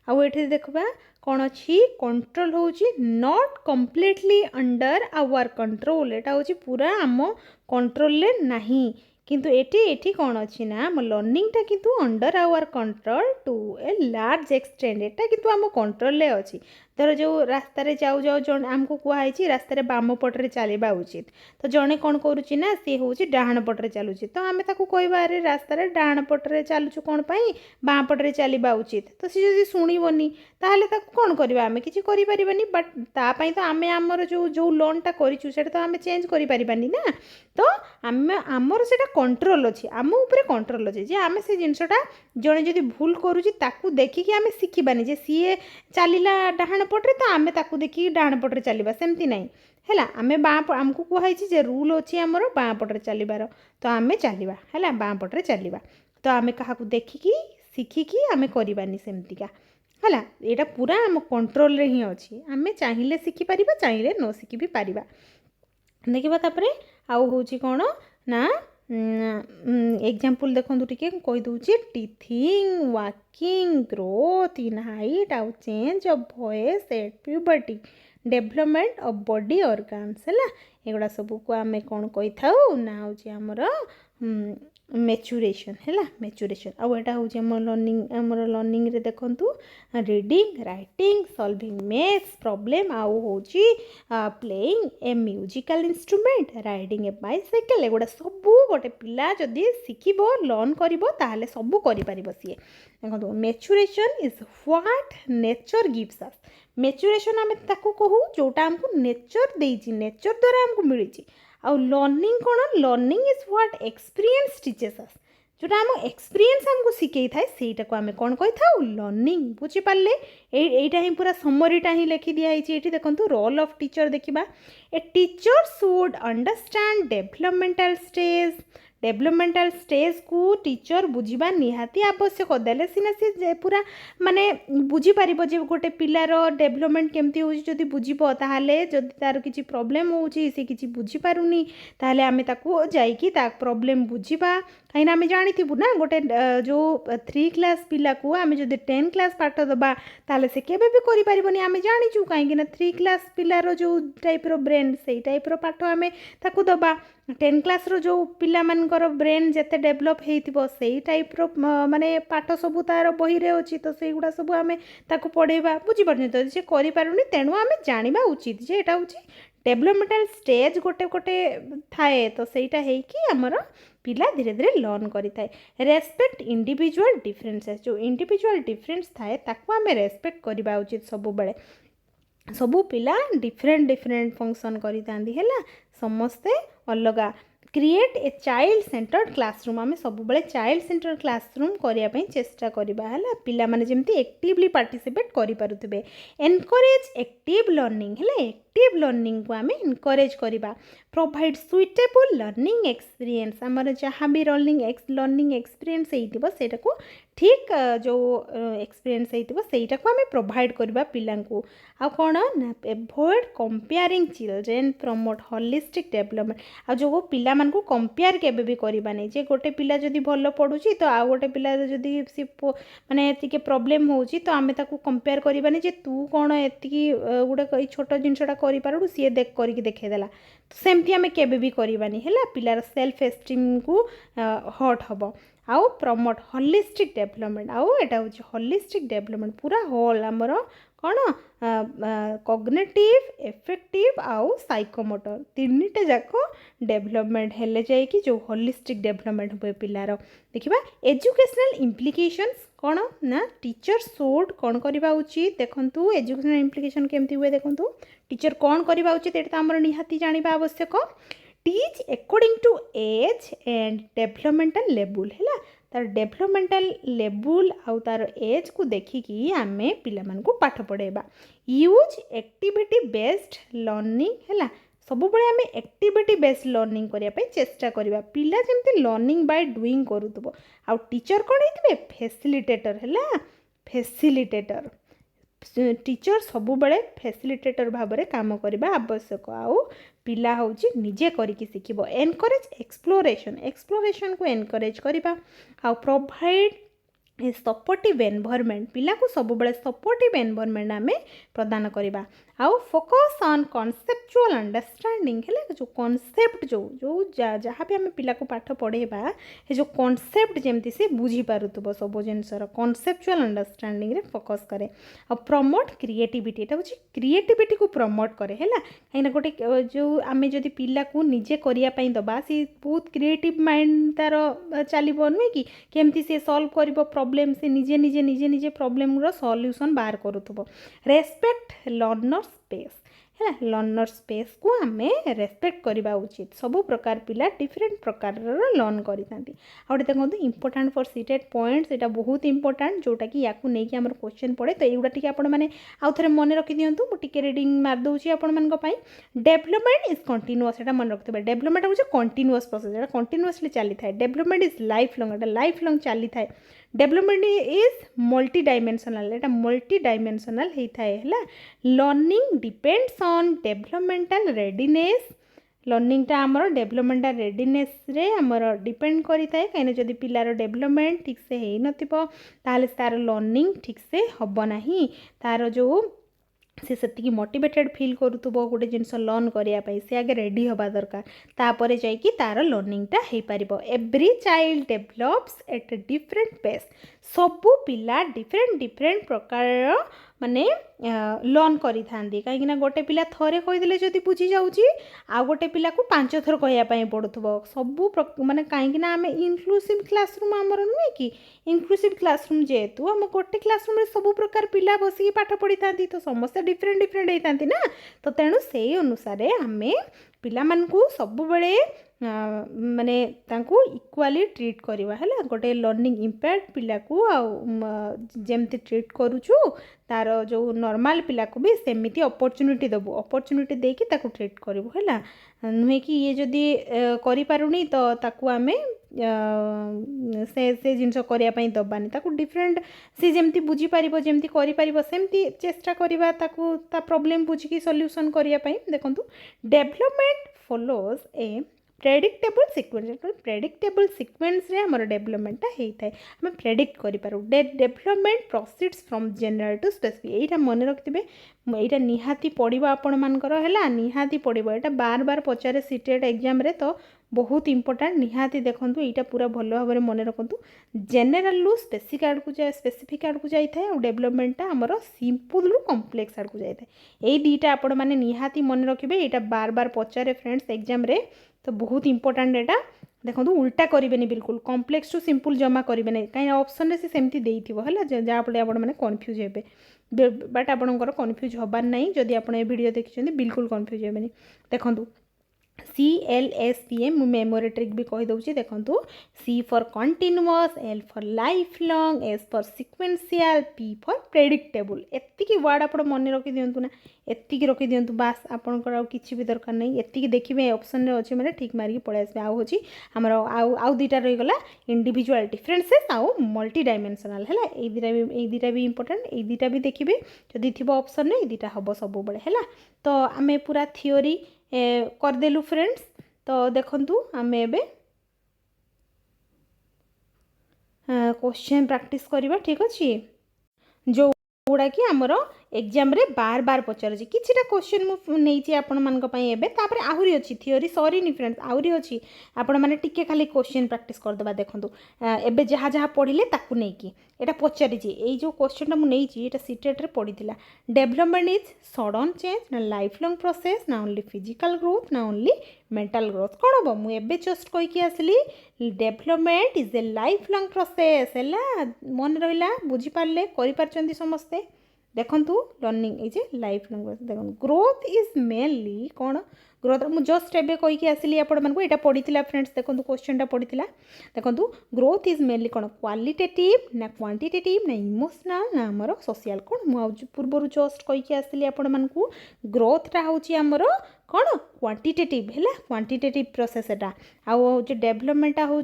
आउ ये देखा कौन अच्छी कंट्रोल हूँ not completely under our control एटा हूँ पूरा आम कंट्रोल नहीं किंतु एटी कौन अच्छी ना लर्निंगटा किंतु under our control to a large extent एटा किंतु आम कंट्रोल अच्छी धर जो रास्त जाऊ जाऊ जन आमको कहुई रास्तार बाम पटरे चलवा उचित तो जड़े कौन करुच्ची ना सी हूँ डाण पटरे चलुची तो आम ताक कहवा रास्तार डाण पटरे चलुचु कौन पाई बाँ पटरे चलवा उचित तो सी जब शुणवनी ताहले ताकू कौन करवा आम किसी करें बट तापाई तो आम आमर जो जो लोनटा करूँ से तो आम चेंज करें ना तो आम आमर से कंट्रोल अच्छी आम उपर कंट्रोल अच्छे जे आम से जिनसटा जड़े जदि भूल करुच्ची ताकू देखिकी आम शिखबानी जे सीए चलला डाण पटरे तो आम ताकू देखिए डाण पटरे चलवा सेमती नहीं है आम बाँ आमको कहुई जे रूल अच्छी आमर बाँ पटरे चलवार तो आम चलवा है बाँ पटरे चलवा तो आम क्या देखिकी शिखिकी आम करवानी सेमतिका है यहाँ पूरा आम कंट्रोल ही अच्छी आम चाहिए शिखिपर चाहिए न शिखि भी पारिबा देखा तापर आउ हूँ कौन ना एग्जाम्पल देखो टे कहीदे teething walking growth in height आउ change of voice at puberty development of body organs है एगुड़ा सब को आम कौन कही था ना हूँ आमर मैच्यूरेशन है मैच्यूरेशन आउ एटा हूँ आमर लर्निंग रे देखु reading writing solving maths problem आउ हूँ playing a musical instrument riding a bicycle एगुड़ा सबू गोटे पिला जदि शिखब लर्न कर सबू कर सी देखो maturation is what nature gives us maturation आम ताकू कहू जोटा आमको नेचर देइछि नेचर द्वारा आमको मिली आउ लर्निंग कौन learning is what experience teaches us जोटा आम एक्सपीरियंस आमको शिखई थाए सेटा को आम कौन कही था लर्निंग बुझीपारे यहीटा ही पूरा समरीटा ही लिखि दिखाई ये देखो रोल ऑफ टीचर देखा a teacher should understand developmental stage को टीचर बुझा निहाती आवश्यक देले सीना सी पूरा माने बुझीपार जे गोटे पिलार डेवलपमेंट केमती हो जदि बुझब ताहले जदि तार किसी प्रॉब्लम हो सी किसी बुझीपारुनी ताहले आमे ताकू जाइकी ता प्रॉब्लम बुझीबा कहीं आम जानी ना गोटे जो 3 क्लास पिला को आम जो 10 क्लास पाठ दबा ताहले से केबे भी करि परिबनी आम जानिचु कहीं 3 क्लास पिलार जो टाइप रो ब्रेन से टाइप रो पाठ आम ताकू दबा 10 क्लास रो जो पिला मानकर ब्रेन जेते डेवलप हेतिबो सेही टाइप रो माने पाठ सबू तार बही रे अछि तो सेही गुडा सबू आम ताकू पढ़ेबा बुझी परनी तो जे करि पारुनी तेणु आम जानिबा उचित जे एटा होछि डेवलपमेंटल स्टेज गोटे गोटे थाए तो सेटा है कि आमर पिला धीरे धीरे लर्न करें रेस्पेक्ट इंडिविजुअल डिफरेंसेस जो इंडिविजुअल डिफरेंस थाए ताकू आम रेस्पेक्ट करवा उचित सबु बेले सबू पिला डिफरेंट फंक्शन करितांदी हैला समस्ते अलगा create a child centred classroom आम सब बेले चाइल्ड सेंटर्ड क्लासरूम करने चेष्टा करवा है पिला माने जेमती एक्टिवली पार्टिसिपेट करें एनकरेज एक्टिव लर्निंग है एक्टिव लर्निंग को आम एनकरेज करवा प्रोवाइड सुइटेबल लर्निंग एक्सपीरियंस आमर जहाँ भी लर्निंग एक्सपीरियंस होता को ठीक जो एक्सपीरियंस होइतिबो सेटा को हमें प्रोवाइड करबा पिलांकु आ कोन ना avoid comparing children promote holistic development आ जो पिला मान को कंपेयर केबे भी करबा नै जे गोटे पिला जदी भलो पढुची तो आ गोटे पिला जदी सी माने एतिके प्रॉब्लम होउची तो आमे ताकू कंपेयर करबा नै जे तू कोन एतिकी गुडे छोटो जिंसटा करि पारु सी देख करिक देखे देला तो सेमती आमे केबे भी करबा नै हैला पिलार सेल्फ एस्टीम को हट हबो आउ प्रमोट होलिस्टिक डेवलपमेंट आउ एटा होची होलिस्टिक डेवलपमेंट पूरा होल हमर कौन कॉग्निटिव इफेक्टिव आउ साइकोमोटर तीनटे जाक डेवलपमेंट हेले जाए कि जो होलिस्टिक डेवलपमेंट हुए पिलार देखिबा एजुकेशनल इम्प्लिकेशंस कौन ना टीचर शुड कौन करबा उचित देखंतु एजुकेशनल इम्प्लिकेशन केमती हुए देखंतु टीचर कौन करबा उचित एटा हमर निहाती जानिबा आवश्यक teach according to age and developmental level है तार डेवलपमेंटल लेवल आउ तार एज को देखिकी आमे पिला मान को पाठ पढ़ेबा यूज एक्टिविटी बेस्ड लर्निंग है सब बड़े आमे एक्टिविटी बेस्ड लर्निंग करिया पे चेष्टा करिबा पिला जेमती लर्निंग बाय डूइंग करूतबो आउ टीचर कोन हेतिबे फैसिलिटेटर है फैसिलिटेटर टीचर सबु बड़े फैसिलिटेटर भाव में काम करबा आवश्यक आउ पिला होची निजे करिकी शिखिबो एनकरेज एक्सप्लोरेशन को एनकरेज करबा आउ प्रोवाइड ए सपोर्टिव एनवायरनमेंट पिला को सब बड़े सपोर्टिव एनवायरनमेंट आमे प्रदान करबा आउ फोकस ऑन कॉन्सेप्चुअल अंडरस्टैंडिंग है जो कॉन्सेप्ट जो जो जहाँ भी आम पिला को पाठ पढ़ेबा ये जो कॉन्सेप्ट जमती से बुझी पारुथबो सब जिनसर कॉन्सेप्चुअल अंडरस्टैंडिंग रे फोकस करे और प्रमोट क्रिएटिविटी एटा होची क्रिएटिविटी को प्रमोट करे हैला कहीं गोटे जो आम जदि पिला को निजे करिया पई दबा से बहुत क्रिएटिव माइंड तार चलिबो नुहे कि केमती से सॉल्व करिबो प्रॉब्लम से निजे निजे निजे निजे प्रॉब्लम रो सॉल्यूशन बाहर करूथबो रेस्पेक्ट लर्नर स्पेस है लर्नर स्पेस को आमे रेस्पेक्ट करबा उचित सबु प्रकार पिला डिफरेंट प्रकार लर्न करितांती आउटे देखंतु इंपोर्टेंट फॉर सीटेट पॉइंट्स एटा बहुत इंपोर्टेंट जोटा कि याकू नै कि हमर क्वेश्चन पड़े तो एउडा टिके आपण माने आउ थरे मन रखि दियंतु मु टिके रीडिंग मार दोछि आपण मान को पई डेवलपमेंट इज कंटीन्यूअस एटा मन रखतबे डेवलपमेंट होचे कंटीन्यूअस प्रोसेस एटा कंटीन्यूअसली चली थाए डेवलपमेंट इज लाइफ लॉन्ग एटा लाइफ लॉन्ग चली थाए डेवलपमेंट इज मल्टी डायमेंशनल एटा मल्टी डायमेंशनल हेई थाए हैला learning depends on developmental readiness लर्निंगटा आमर डेवलपमेंटल रेडीनेस रे आमर डिपेंड करि थाए कहीं जदि पिलार डेवलपमेंट ठीक से हेई नथिबो ताले तार लर्निंग ठीक से हबो नाही तार जो से मोटिवेटेड फील करूथबो गोटे जिनस लर्न करिया पई से आगे रेडी हबा दरकार तापरे जाई कि तार लर्निंगटा हेई पारिबो every child develops at different pace सबु पिला डिफरेंट डिफरेंट प्रकार माने लर्न करि थांदी काहे कि गोटे पिला थरे कहि देले जदी बुझी जाउची आ गोटे पिला को 5 थर कहया पई पडुथबो सबु माने काहे कि आमे इनक्लूसिव क्लासरूम हमर नुहे कि इनक्लूसिव क्लासरूम जेतु हम गोटे क्लासरूम रे सबु प्रकार पिला बसी पाठ पढ़ी थांती तो समस्त डिफरेंट डिफरेंट हेई थांती ना तो तेणु सेही अनुसार आमे पिला मान को सब बड़े माने तांको इक्वाली ट्रीट करवा है गोटे लर्निंग इम्पेयर्ड पिला को जेमती ट्रीट करूछु तार जो नॉर्मल पिला को भी सेमिति अपॉर्चुनिटी देबो अपॉर्चुनिटी देकी ताको ट्रीट करबो हैला नुहे कि ये जदी करि पारुनी तो ताको आमे से जिनस करिया पई दबानी ताको डिफरेंट से जेमती बुझी पारिबो जेमती करि पारिबो सेमती चेष्टा करबा ताको ता प्रॉब्लम बुझी की सॉल्यूशन करिया पई देखंतु development follows a predictable sequence रे हमर डेवलपमेंट हेई थाए हम प्रेडिक्ट करि पारु development proceeds from general to specific एटा मन रखिबे एटा निहाती पड़िबो आपण मानकर हैला निहाती पड़िबो एटा बार बार पचारे सीटेट एग्जाम रे तो बहुत इंपोर्टेंट निहाती देखंतु एटा पूरा भलो भाबरे मन रखंतु जनरल रु स्पेसिफिक आड़ को जाई थाए और डेवलपमेंटटा हमर सिंपल रु कॉम्प्लेक्स आड़ को जाई थाए एई दीटा आपण माने निहाती मन रखिबे एटा बार बार पचारे फ्रेंड्स एग्जाम रे तो बहुत इंपोर्टेंट एटा देखो उल्टा करेंगे बिल्कुल कॉम्प्लेक्स टू सिंपल जमा करेंगे कहीं ऑप्शन से सेमती देइथिबो हला जहाँ फले आपण माने कन्फ्यूज हेबे बट आपणकर कन्फ्यूज हबार नहीं जदि आपण ए वीडियो देखिछन्ती बिल्कुल कन्फ्यूज हेबेनी देखंतु CLSPM मेमोरी ट्रिक भी कहीदे देखूँ C for continuous, L for lifelong, S for sequential, P for predictable. एतिकी वर्ड आप मन रखी दिंतु ना, एतिकी रखी दिंतु बास, आपंकर किसी भी दरकार नहीं। एतिकी देखिए ऑप्शन अच्छे मैंने ठीक मारिक पड़े आसबे। आउ हूँ आमर आउ दुईटा रहीगला इंडिविजुअल डिफरेंसेस आउ मल्टी डायमेंशनल है। ये दुईटा भी इंपोर्टेंट, ये दुईटा भी देखिए जदि थी ऑप्शन में दुईटा हम सब बड़े है। तो आम पूरा थियोरी करदेलु फ्रेंड्स। तो देखंतु आम एबे क्वेश्चन प्रैक्टिस करवा ठीक अच्छे जो गुड़ा कि आमर एग्जाम रे बार बार पचार किछिटा क्वेश्चन मुझे आपण मान तापर आहरी अच्छी थियोरी सरीनी फ्रेंड्स आहरी अच्छी आपण मैंने टिके खाली क्वेश्चन प्रैक्टिस करदे देखूँ एबे जहाँ जहाँ पढ़ले ताकू नहीं कि एटा पचारि ये जो क्वेश्चन मुझे सीटेट रे पड़ी डेवलपमेंट इज सडन चेंज ना लाइफ लॉन्ग प्रोसेस ना ओनली फिजिकल ग्रोथ ना ओनली मेंटल ग्रोथ कौन हम मुझे जस्ट कहीकि आसली development is a life long process है मन रहा बुझीपारे कर समस्ते देखंतु learning is a life long देखो ग्रोथ इज मेनली कौन ग्रोथ मुझे जस्ट एबे कहीकि आसली आपण मानक एटा पड़ी फ्रेंड्स देखो क्वेश्चन पड़ी देखो ग्रोथ इज मेनली कौन क्वालिटेटिव ना क्वांटिटेटिव ना इमोशनल ना आमर सोशल कौन मुझे पूर्व जस्ट कहीकि आसली आपण मानक ग्रोथटा हूँ आमर कौन क्वांटिटेटिव है क्वांटिटेटिव प्रोसेस एटा आउ डेवलपमेंटा हूँ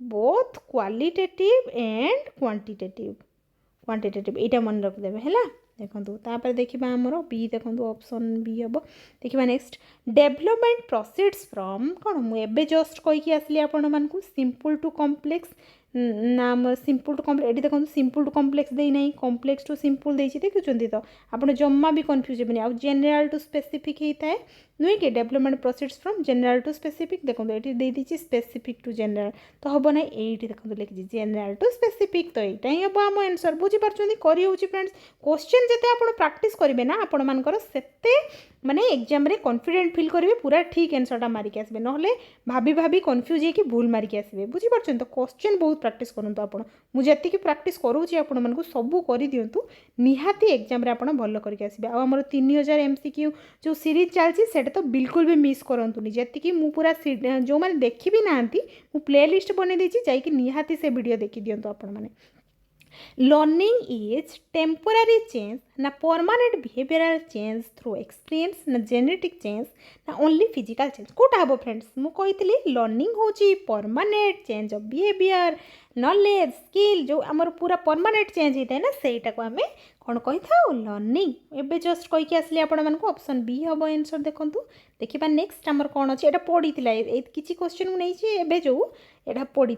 बोथ क्वालिटेटिव एंड क्वांटिटेटिव यहाँ मन रखिदेवे है देखो तापर देखा आमर बी देखो ऑप्शन बी हम देखा नेक्स्ट डेवलपमेंट प्रोसीड्स फ्रॉम कौन मुझे जस्ट कहीकि आसली आपण मानक सिंपल टू कॉम्प्लेक्स ना सिंपल टू कॉम्प्लेक्स ये देखो सिंपल टू कॉम्प्लेक्स देना कॉम्प्लेक्स टू सिंपल देखिए देखुं तो आप जमा भी कन्फ्यूज हेबे आउ जेनेराल टू स्पेसिफिक होता है नुहे कि development proceeds from general to specific देखो ये दे दीजिए स्पेसिफिक टू जेनेराल तो हम ना ये देखो लिखी जेनेराल टू स्पेसिफिक तो यहाँ ही हम आम आंसर बुझीपार कर फ्रेंड्स क्वेश्चन जिते आप प्रैक्टिस करेंगे ना आपण मानकर सेते माने एग्जाम रे कॉन्फिडेंट फील करेंगे पूरा ठीक आंसरटा मारिक आसबे ना भाभी भाभी कन्फ्यूज होगी भूल मारिक आसबे बुझीपार तो क्वेश्चन बहुत प्रैक्टिस करंतु आपण मुझे जी प्रैक्टिस करूँगी आपण मानक सबू कर दिंतु निहाती एग्जाम रे आपण भल करके आसबे आमर 3000 MCQ जो सीरीज चलती तो बिल्कुल भी मिस करंतुनी जी मु पूरा जो मैंने देखी भी ना मु प्ले लिस्ट बने देछि जाइए निहाती से वीडियो देखी दिंतु आपण माने लर्निंग इज टेम्पोरारी चेंज ना permanent behavioural change through experience ना जेनेटिक चेंज ना ओनली फिजिकल चेंज कोटा हम फ्रेंड्स मुझे लर्निंग होची permanent change of behaviour knowledge skill जो आमर पूरा परमानेंट चेंज होता है ना सेटा को आम कौन कही था लर्निंग एबे जस्ट कहीकि आसली आपण मानक ऑप्शन बी हम आंसर देखूँ देखा नेक्स्ट आमर कौन अच्छे ये पड़ी किसी क्वेश्चन मुझे जो यहाँ पड़ी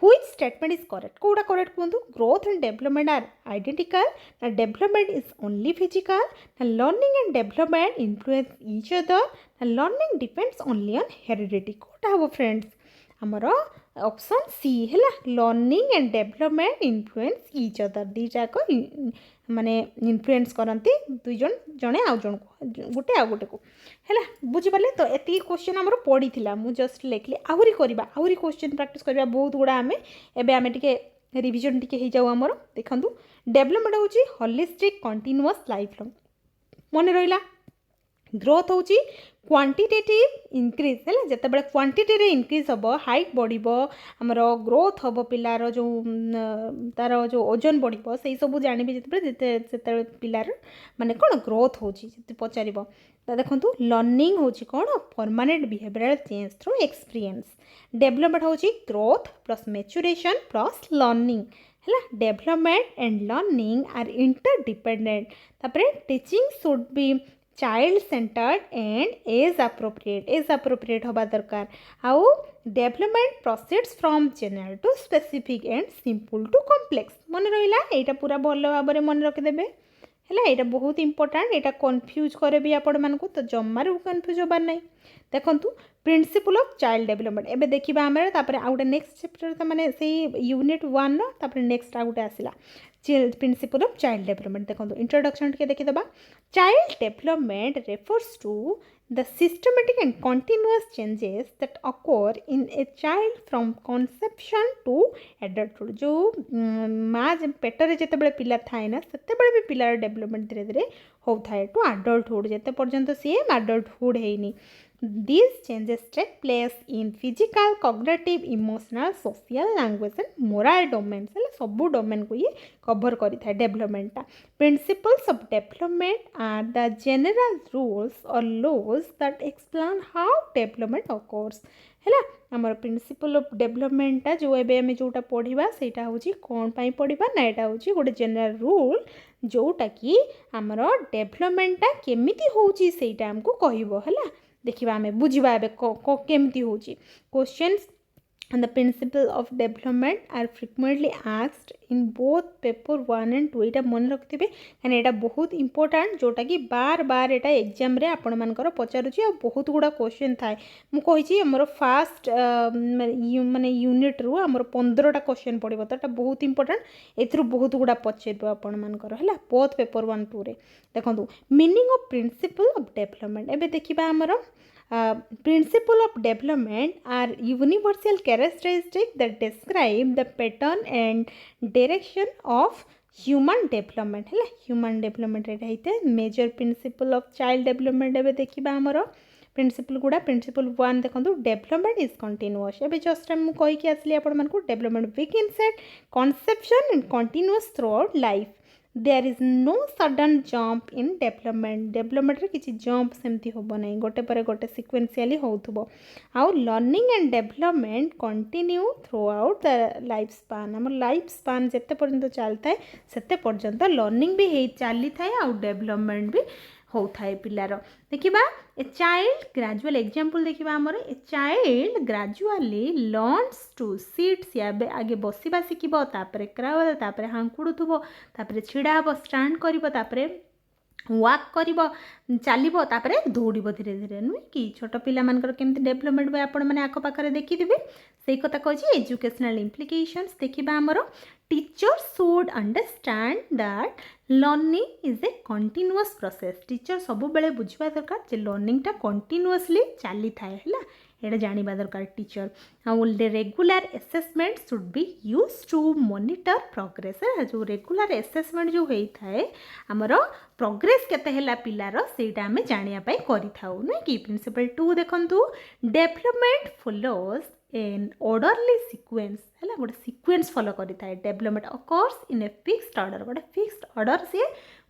व्हिच स्टेटमेंट इज करेक्ट कौटा करेक्ट कहूँ growth and development are identical ना डेवलपमेंट इज ओनली फिजिकल ना learning and development influence each other ना learning depends only on heredity कौटा हम फ्रेंड्स आमर ऑप्शन सी है learning and development influence each other दीटाक माने इन्फ्लुएंस करती दुई जन जड़े आउ जन को गोटे आउ गोटे को है बुझीपारे तो ये क्वेश्चन आमर पड़ी मुझे जस्ट लिखली आहरी करवा आहरी क्वेश्चन प्रैक्टिस करवा बहुत गुड़ा आम एवं टे रिविजन टी जाऊ आमर देखूँ डेवलपमेंट हूँ होलिस्टिक कंटिन्यूअस लाइफ लॉन्ग मन रहा ग्रोथ हूँ क्वांटिटेटिव इंक्रीज है जिते क्वांटिटी रे इंक्रीज हम हाइट बढ़ आमर ग्रोथ हम पिलार जो तार जो ओजन बढ़ से सब जानवे जिते पिलार माने कौन ग्रोथ हो पचार तो देखो लर्निंग हूँ कौन permanent behavioural change through experience development हूँ growth plus maturation plus learning है development and learning are interdependent तापर teaching should be child centred and age appropriate हवा दरकार आउ development proceeds from general to specific and simple to complex मन रहा यहाँ पूरा भल भाव में मन रखिदेवे है यहाँ बहुत इंपोर्टेंट यहाँ कन्फ्यूज करे भी आपण मानक तो जमार कन्फ्यूज होबार ना देखूँ प्रिंसिपल ऑफ चाइल्ड डेवलपमेंट एबे देखा आम आउ नेक्स्ट चैप्टर तो मैंने से यूनिट 1 तापर नेक्स्ट आउ आसला प्रिंसिपल ऑफ चाइल्ड डेवलपमेंट देखो इंट्रोडक्शन टे देखीदे child development refers to the systematic and continuous changes that occur in a child from conception to adulthood. जो माँ पेटर जिते पिला थाए ना से भी पिलार डेवलपमेंट धीरे धीरे होता है टू adulthood जिते पर्यंत सी adulthood है. These changes take place in physical, cognitive, emotional, social, language and moral domains. सब डोमेन को ये कवर करी था development. Principles of development are the general rules or laws that explain how development occurs. है आमर principle of development जो एबे हमें जोटा पढ़ा सेटा हूँ कौन पाई पढ़ा ना यहाँ हूँ गोटे जनरल रूल जोटा कि आमर डेवलपमेंटा केमिति होउची सेटा हमको कहबो है. देखिबा हमें बुझिबा एबे केमिति होउची. Questions on the principle of development are frequently asked in both paper 1 and 2. एटा मन रखिथिबे काने एटा बहुत इंपोर्टेंट जोटा कि बार बार एटा एग्जाम रे आपण मानकर पचारुची आ बहुत गुडा क्वेश्चन थाए. मु कहिची हमर फास्ट माने यूनिट रु हमर 15 टा क्वेश्चन पड़िबो तो एटा बहुत इंपोर्टेंट. एथरु बहुत गुडा पचेबो आपण मानकर हला बोथ पेपर 1 2 रे. देखंतु meaning of principle of development एबे देखिबा हमर principle of development are universal characteristics that describe the pattern and direction of human development. है human development रहते major principle of child development एबे देखिबा हमरो प्रिंसिपल गुड़ा. प्रिंसिपल 1 देखो डेवलपमेंट इज कंटिन्यूअस. एबे जस्ट हम कहि के आसली आपण मानकु development begins at conception and continuous throughout life. There is no sudden jump in development. Development रे किछि जंप सेमती होबो नै गोटे पर गोटे सिक्वेंशियली होउथबो. आउ learning and development continue through out the life span. हमर लाइफ स्पान जते पर्यंत चलता है सेते पर्यंत लर्निंग भी हे चली थाए आउ डेवलपमेंट भी होता है पिलार. देखिबा ए चाइल्ड ग्रेजुअल एग्जांपल देखिबा हमर a child gradually learns to sit. से आगे बसिबा सिखिबो तापरे क्राउल तापरे हांकुडुथबो तापरे छिडा हबो स्टैंड करिबो तापरे वाक करिबो चलिबो तापरे दौड़िबो धीरे धीरे नुहे कि छोट पिला मानकर केमति डेवलपमेंट बे आपण माने आखो पाखरे देखिथिबे सेई कथा कहछि. एजुकेशनल इम्प्लिकेशंस देखिबा हमर teacher should understand that learning is a continuous process. Teacher सब बेले बुझिबा दरकार जे लर्निंग टा कंटिन्यूअसली चली थाए हैला एटा जानिबा दरकार teacher. Regular assessment should be use to monitor progress. जो रेगुलर असेसमेंट जो होई थाए हमर प्रोग्रेस केते हैला पिलार सेटा हमें जानिया पाई करि थाउ नै कि. प्रिंसिपल 2 देखंतु development follows an orderly sequence है गोटे सीक्वेंस फॉलो करि थाए. Development occurs in a fixed order गोटे फिक्स्ड ऑर्डर से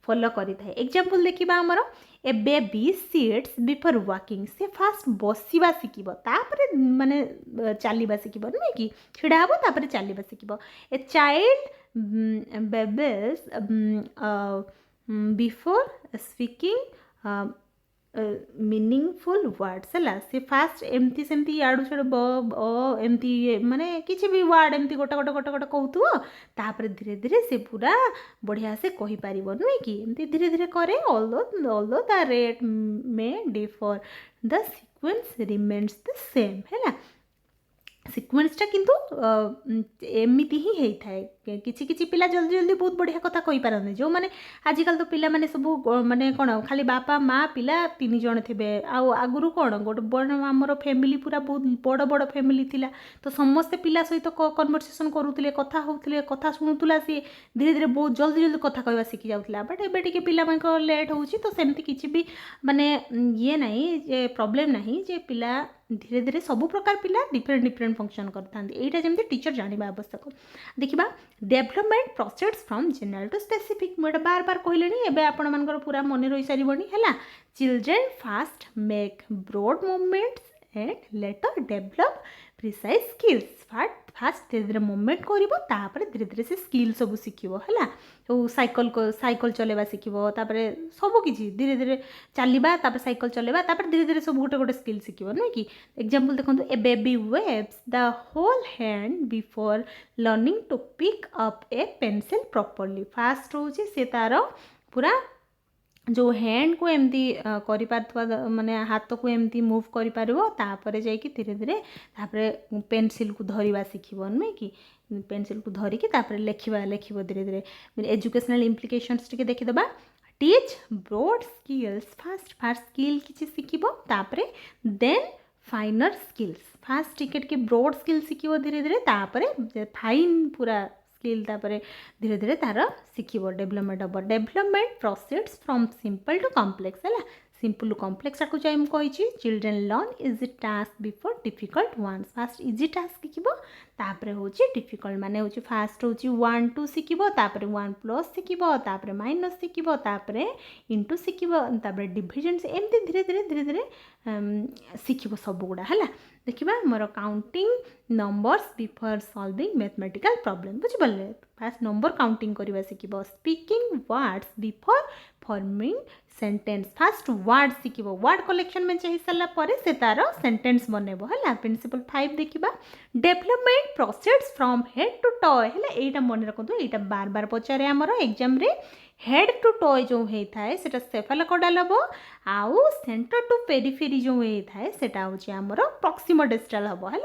फॉलो करि थाए. एग्जांपल देखिबा हमर a baby sits before walking. से फास्ट बसिबा सिखिबो तापरे माने चलिबा सिखिबो नै कि छिडा हबो तापरे चलिबा सिखिबो. A child babbles before speaking meaningful words है. से फास्ट एमती सेमती याडू छड़ ब एमती माने किछि भी वर्ड एमती गोटा गोटा गोटा गोटा कहूथबो तापर धीरे धीरे से पूरा बढ़िया से कहि पारिबो नै कि एमती धीरे धीरे करे. Although the rate may differ the sequence remains the same है. सीक्वेंसटा किंतु एमती ही होता है. किछि किछि पिला जल्दी जल्दी बहुत बढ़िया कथा कहि पारन. जो माने आजिकल तो पिला माने सब माने कोन खाली बापा माँ पिला 3 जण थिबे. आगुरु कोन गोटे बड़ हमर फैमिली पूरा बहुत बड़ बड़ फैमिली थिला तो समस्त पिला सहित कन्वर्सेशन करूथिले कथा होउथिले कथा सुनुथुला. सी धीरे धीरे बहुत जल्दी जल्दी कथा कहवा सीखी जाउथिला. बट एबे टिके पिला मानक लेट होउची तो सेमती किछि भी माने ये नहीं जे प्रॉब्लम नहीं जे पिला धीरे धीरे सब प्रकार पिला डिफरेंट डिफरेंट फंक्शन करता. एटा जमती टीचर जानिबा आवश्यक. देखिबा development process from general to specific. मुझे बार बार कहलेनी एबे आपण मानकर पूरा मन रही सारिबनी हैला. Children first make broad movements and later develop precise skills. First धीरे धीरे मूवमेंट करिवो तापर धीरे धीरे से स्किल सब शिखिवो हैला. तो साइकिल चलेबा शिखिवो तापर सब किछि धीरे धीरे चलिबा तापर साइकिल चलेबा तापर धीरे धीरे सब गोटे गोटे स्किल शिखिवो नै कि. एग्जांपल देखंतु a baby waves the whole hand before learning to pick up a pencil properly. First होछि से तार पूरा जो हैंड को एमती करि पारथवा माने हाथ को एमती मूव करि पारिबो तापर जाई कि धीरे धीरे तापर पेंसिल को धरिबा शिखिबो नै कि. पेंसिल को धरिकी तापर लिखिबो धीरे धीरे. एजुकेशनल इम्प्लिकेशंस टिके देखि दबा. Teach broad skills first skill किसी शिखिबो तापरे देन फाइनर स्किल्स फास्ट टिकेट के ब्रॉड स्किल शिखिबो धीरे धीरे तापरे फाइन पूरा स्किल तापरे धीरे धीरे तार शिखिबो डेवलपमेंट हम development proceeds from simple to complex है सिंपल टू कॉम्प्लेक्स आकु जाय हम कहिछि children learn easy task before difficult ones first easy task शिखिबो तापरे होछि डिफिकल्ट माने होछि फास्ट होछि 1 2 शिखिबो तापरे 1 प्लस शिखिबो तापरे माइनस शिखिबो तापरे इनटू शिखिबो तापरे डिविजन एमती धीरे धीरे धीरे धीरे शिखिबो सब गुडा हला देखिबा मोर counting numbers before solving mathematical problem बुझि बोलले फास्ट नंबर काउंटिंग करबा शिखिबो speaking words before forming sentence first word शिखिबो वर्ड कलेक्शन में चाहि सला परे से तार सेंटेंस बनेबो हला प्रिंसिपल 5 देखिबा development proceeds from head to toe हला एटा मन रखंतु एटा बार बार पचारे हमर एग्जाम रे हेड टू टॉय जो होता सेटा सेफालोकोडाल हम आउ सेंटर टू पेरिफेरी जो होता है सेटा होची हमर प्रॉक्सिमोडिस्टल हम है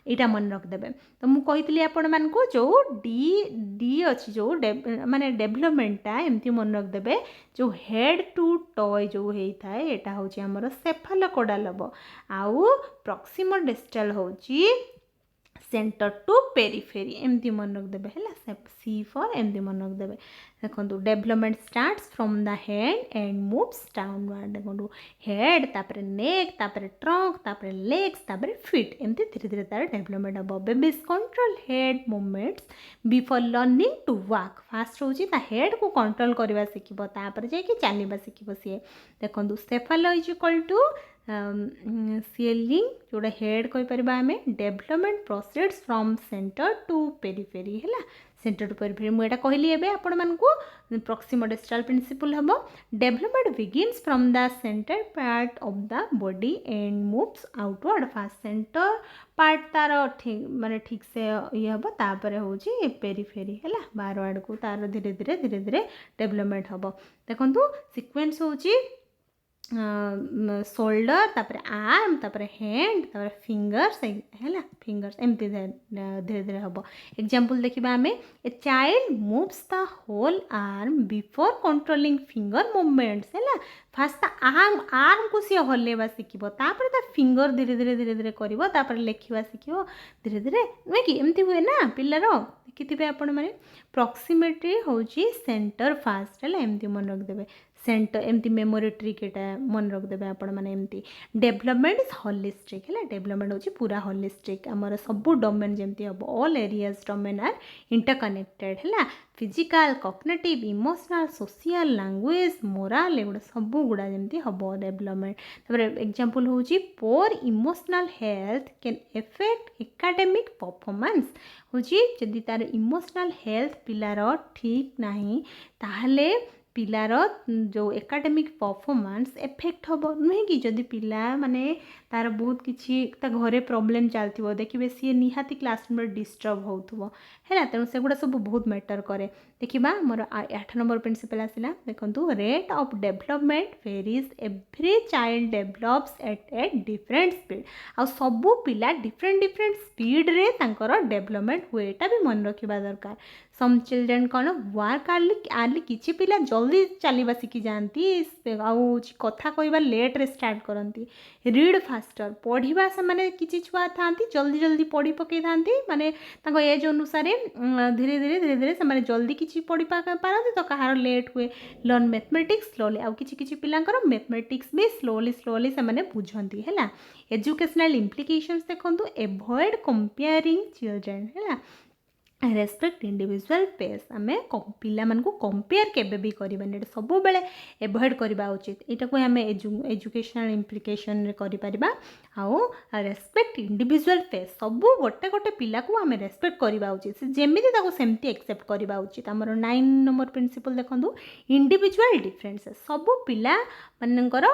यहाँ मन रखिदे तो मुझे आपण मानक जो डी डी अच्छी जो माने डेवलपमेंटा एमती मन रखिदे जो हेड टू टॉय जो होता है यहाँ हूँ हमर सेफालोकोडाल हम आउ प्रॉक्सिमोडिस्टल होची सेंटर टू पेरिफेरी एमती मन रखिदे है सी फॉर एमती मन रखिदे देखो development starts from the head and moves downward देखो हेड तापरे नेक तापरे ट्रंक तापरे लेग्स तापरे फीट एमती धीरे धीरे तार डेवलपमेंट हम babies control head movements before learning to walk first होची ता हेड को कंट्रोल करवा शिखिबो तापरे जाके चलवा शिखिबो सी देखो cephalo is equal to ceiling जोड़ा हेड कहि परबा हमें development proceeds from center to periphery है सेंटर टू पेरिफेरी मुझे कहली एबे आपण मानकू प्रॉक्सिमोडिस्टल प्रिंसिपल हम development begins from the center part of the body and moves outward first center part तार ठीक माने ठीक से ये हम तापर होची पेरिफेरी है बार आड़ को तार धीरे धीरे धीरे धीरे डेवलपमेंट हम देखो सीक्वेंस होची शोल्डर तापर आर्म तापर हैंड तापर फिंगर्स है फिंगर्स एमती धीरे धीरे हम एग्जांपल देखिबा हमें a child moves the whole arm before controlling finger movements है फास्ट आर्म को सी हल्लेवा शिखिबो तापर ता फिंगर धीरे धीरे धीरे धीरे करिवो तापर लेखिवा शिखिबो धीरे धीरे नुहे कि एमती हुए ना पिल्लार देखिथिबे आपण माने प्रॉक्सिमिटी होची सेंटर फास्ट है एमती मन रखिदेबे सेंटर एमती मेमोरी ट्रिक एटा मन रखिदेबे आपण माने एमती डेवलपमेंट इज होलिस्टिक है डेवलपमेंट होची पूरा होलिस्टिक हमर सब डोमेन जेमती हम all areas domain are interconnected है physical cognitive emotional social language moral एगुड़ा सब गुड़ा जमती हम डेवलपमेंट तापर एग्जांपल होची poor emotional health can affect academic performance होची जदि तार इमोशनल हेल्थ पिलार ठीक नाही ताहले पिलार जो एकेडमिक परफॉर्मेंस एफेक्ट हम नुहे कि जदि पिला माने तार बहुत किसी घरे प्रॉब्लम चलती देखिए सी निहाती क्लासरूम डिस्टर्ब होथुबो है तेणु से गुड़ा सब बहुत मैटर करे देखिबा मोर 8 नंबर प्रिंसिपल आसिला देखंतु rate of development varies every child develops at a different speed आ सबू पिला डिफरेंट डिफरेंट स्पीड रे तांकर डेवलपमेंट हुए एटा भी मन रखिबा दरकार सम चिल्ड्रेन कौन वर्क आर्ली किसी पिला जल्दी चलवा शिखी जाती कथा कहवा लेट रे स्टार्ट करती रीड फास्टर पढ़ा से किसी छुआ था जल्दी जल्दी पढ़ी पकई था माने एज अनुसार धीरे धीरे धीरे धीरे से जल्दी किसी पढ़ी पारती तो कहार लेट हुए लर्न मैथमेटिक्स स्लोली आउ किसी पिलांकर मैथमेटिक्स भी स्लोली स्लोली से बुझती है एजुकेशनल इम्प्लिकेशंस देखो एवॉइड कंपेयरिंग चिल्ड्रेन है रेस्पेक्ट इंडिविजुअल पेस आम पिला मानू कंपेयर केबे भी करबानी सब बेले एवॉइड करबा उचित एटा को आम एजुकेशनल इम्प्लिकेशन रे करि परिबा आउ रेस्पेक्ट इंडिविजुअल पेस सब गोटे गोटे पिला को आम रेस्पेक्ट करबा उचित से जेमिति ताको सेमती एक्सेप्ट करबा उचित हमर 9 नंबर प्रिंसिपल देखंतु इंडिविजुअल डिफरेंसेस सब पिला मानकर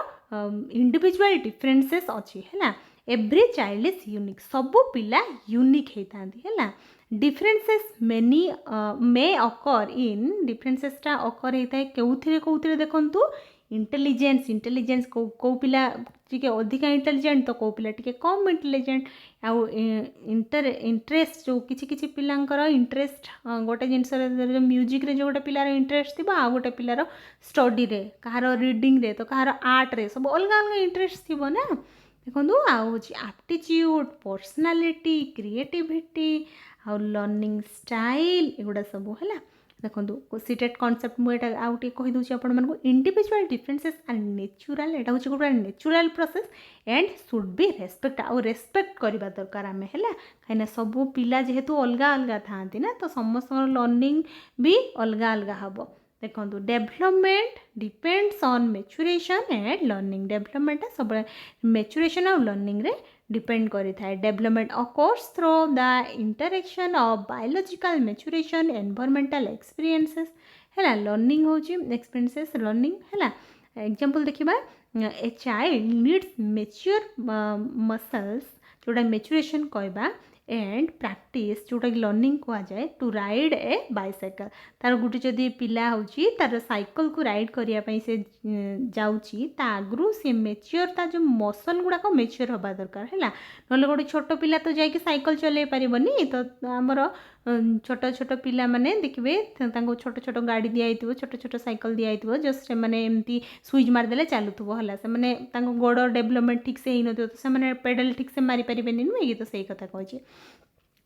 इंडिविजुअल डिफरेंसेस अछि हैला एवरी चाइल्ड इज यूनिक सब पिला यूनिक होता है डिफरेंसेस मे अकर इन डिफरेंसेसटा अकर होता है कौथिरे कौथिरे देखंतु इंटेलिजेंस को पिला टिके अधिका इंटेलिजेंट तो को पिला टिके कम इंटेलिजेंट आउ इंटरेस्ट जो किछि पिलांकर इंटरेस्ट गोटे जिनस म्यूजिक रे जो गोटे पिलार इंटरेस्ट थी आ गोटे पिलार स्टडी रे कहार रीडिंग रे तो कहार आर्ट रे सब अलग अलग इंटरेस्ट थी ना देखो आउ एप्टीट्यूड पर्सनालिटी क्रिएटिविटी आउ लर्निंग स्टाइल एगुड़ा सब है देखो सीटेट कॉन्सेप्ट मुझे आउ टे कही दूसरी आपण मानक इंडिविजुअल डिफरेंसेस आर नेचुरल एटा हूँ गोटे natural process and should be respect आउ रेस्पेक्ट करवा दरकार आम है कहीं सब पिला जेहेतु अलग अलग था ना तो समस्त लर्निंग भी अलग अलग हम देखो development depends on maturation and learning development सब मैच्योरेशन और लर्निंग रे डिपेंड करी थाए development occurs through the interaction of biological maturation environmental experiences है लर्निंग होची एक्सपीरियंसेस लर्निंग है एग्जांपल देखिबा a child needs mature muscles जोटा मैच्योरेशन कहबा एंड प्रैक्टिस जोटा कि लर्निंग कह जाए टू राइड ए बाइसाइकल तार गोटे जदि पिला होची तार साइकिल को राइड करने से जाऊँगी ता आगु सी मेच्योर ता जो मसल गुड़ाक मेच्योर हवा दरकार है ना गोटे छोट पिला तो जाकि साइकिल चलै पारिबनी तो आमर छोट छोट पिला माने देखिए छोट छोट गाड़ी दिखाई छोट छोट साइकिल दिखाई जस्ट मैंने एमती स्विच मारदेले चलुव है से गोड़ डेवलपमेंट ठीक से ही तो पेडल ठीक से मारी पारे नुहे कि तो सही कथा कहे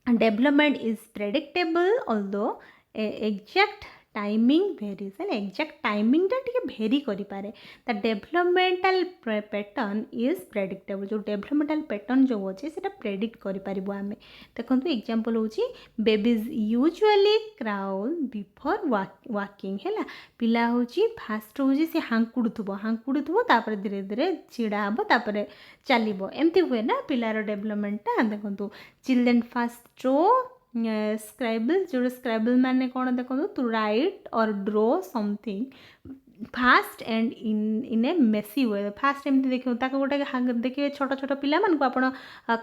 development is predictable although exact timing varies है एग्जैक्ट टाइमिंग टे भेरी करें the developmental pattern is predictable जो डेवलपमेंटल पैटर्न जो अच्छे से प्रेडिक्ट करें आम देखो एग्जांपल हूँ babies usually crawl before walking है पिला हूँ फास्ट हूँ सी हांकुड़ुव तापर धीरे धीरे छिड़ा हम तापर चलो एमती हुए ना पिलार डेवलपमेंटा देखो चिल्ड्रेन फास्ट ड्रो स्क्राइबल जो स्क्राइबल माने कौन देखो to write or draw something fast and in a messy way first एमती देखिए ताको गोटे देखिए छोट छोट पिला मानक आपण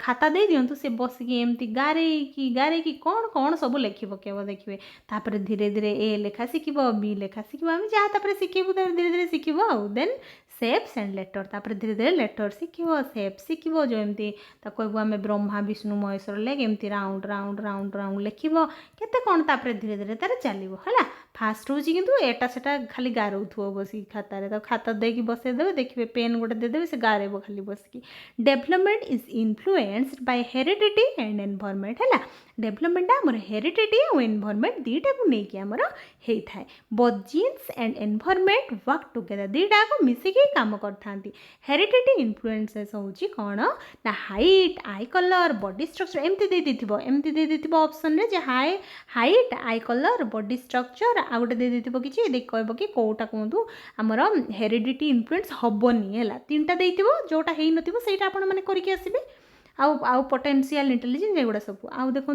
खाता दे दिंतु से बसिकी एमती गारे की कौन कौन सब लिखि पकेब देखिए तापर धीरे धीरे ए लेखा शिखब बी लेखा शिखब आम जहाँ तापर शिखबू धीरे धीरे शिखब आउ देन सेप्स एंड लेटर तापर धीरे धीरे लेटर शिखब सेप शिखब जो एमती कहबू आम ब्रह्मा विष्णु महेश्वर लेक एमती राउंड राउंड राउंड राउंड लिखब केते कौन तापर धीरे धीरे तार चलो है फास्ट हूँ किंतु एटा सेटा खाली गारौथुव बसी खातार तो खाता देकी बसईदे देखिए पेन गोटे देदेवे से गारेब खाली बसिकी development is influenced by heredity and environment है डेवलपमेंट आमर हेरिडिटी और एनवायरमेंट दुईटा को लेकिन आमर होता है both genes and environment work together दुईटा को मिसिकी काम करथांती हेरिडिटी इनफ्लुएंसेस होची कौन ना height eye colour body structure एमती दे देथिबो ऑप्शन रे जे height eye colour body structure आ गोटे दे देथिबो किछि कहबो कि कोटा कहतु आमर हेरिडिटी इनफ्लुएंस हबनी है तीनटा देथिबो जोटा हेई नथिबो सेटा आपण माने करिके आसीबे आउ पोटेंशियल इंटेलिजेंस एगुड़ा सब आउ देखु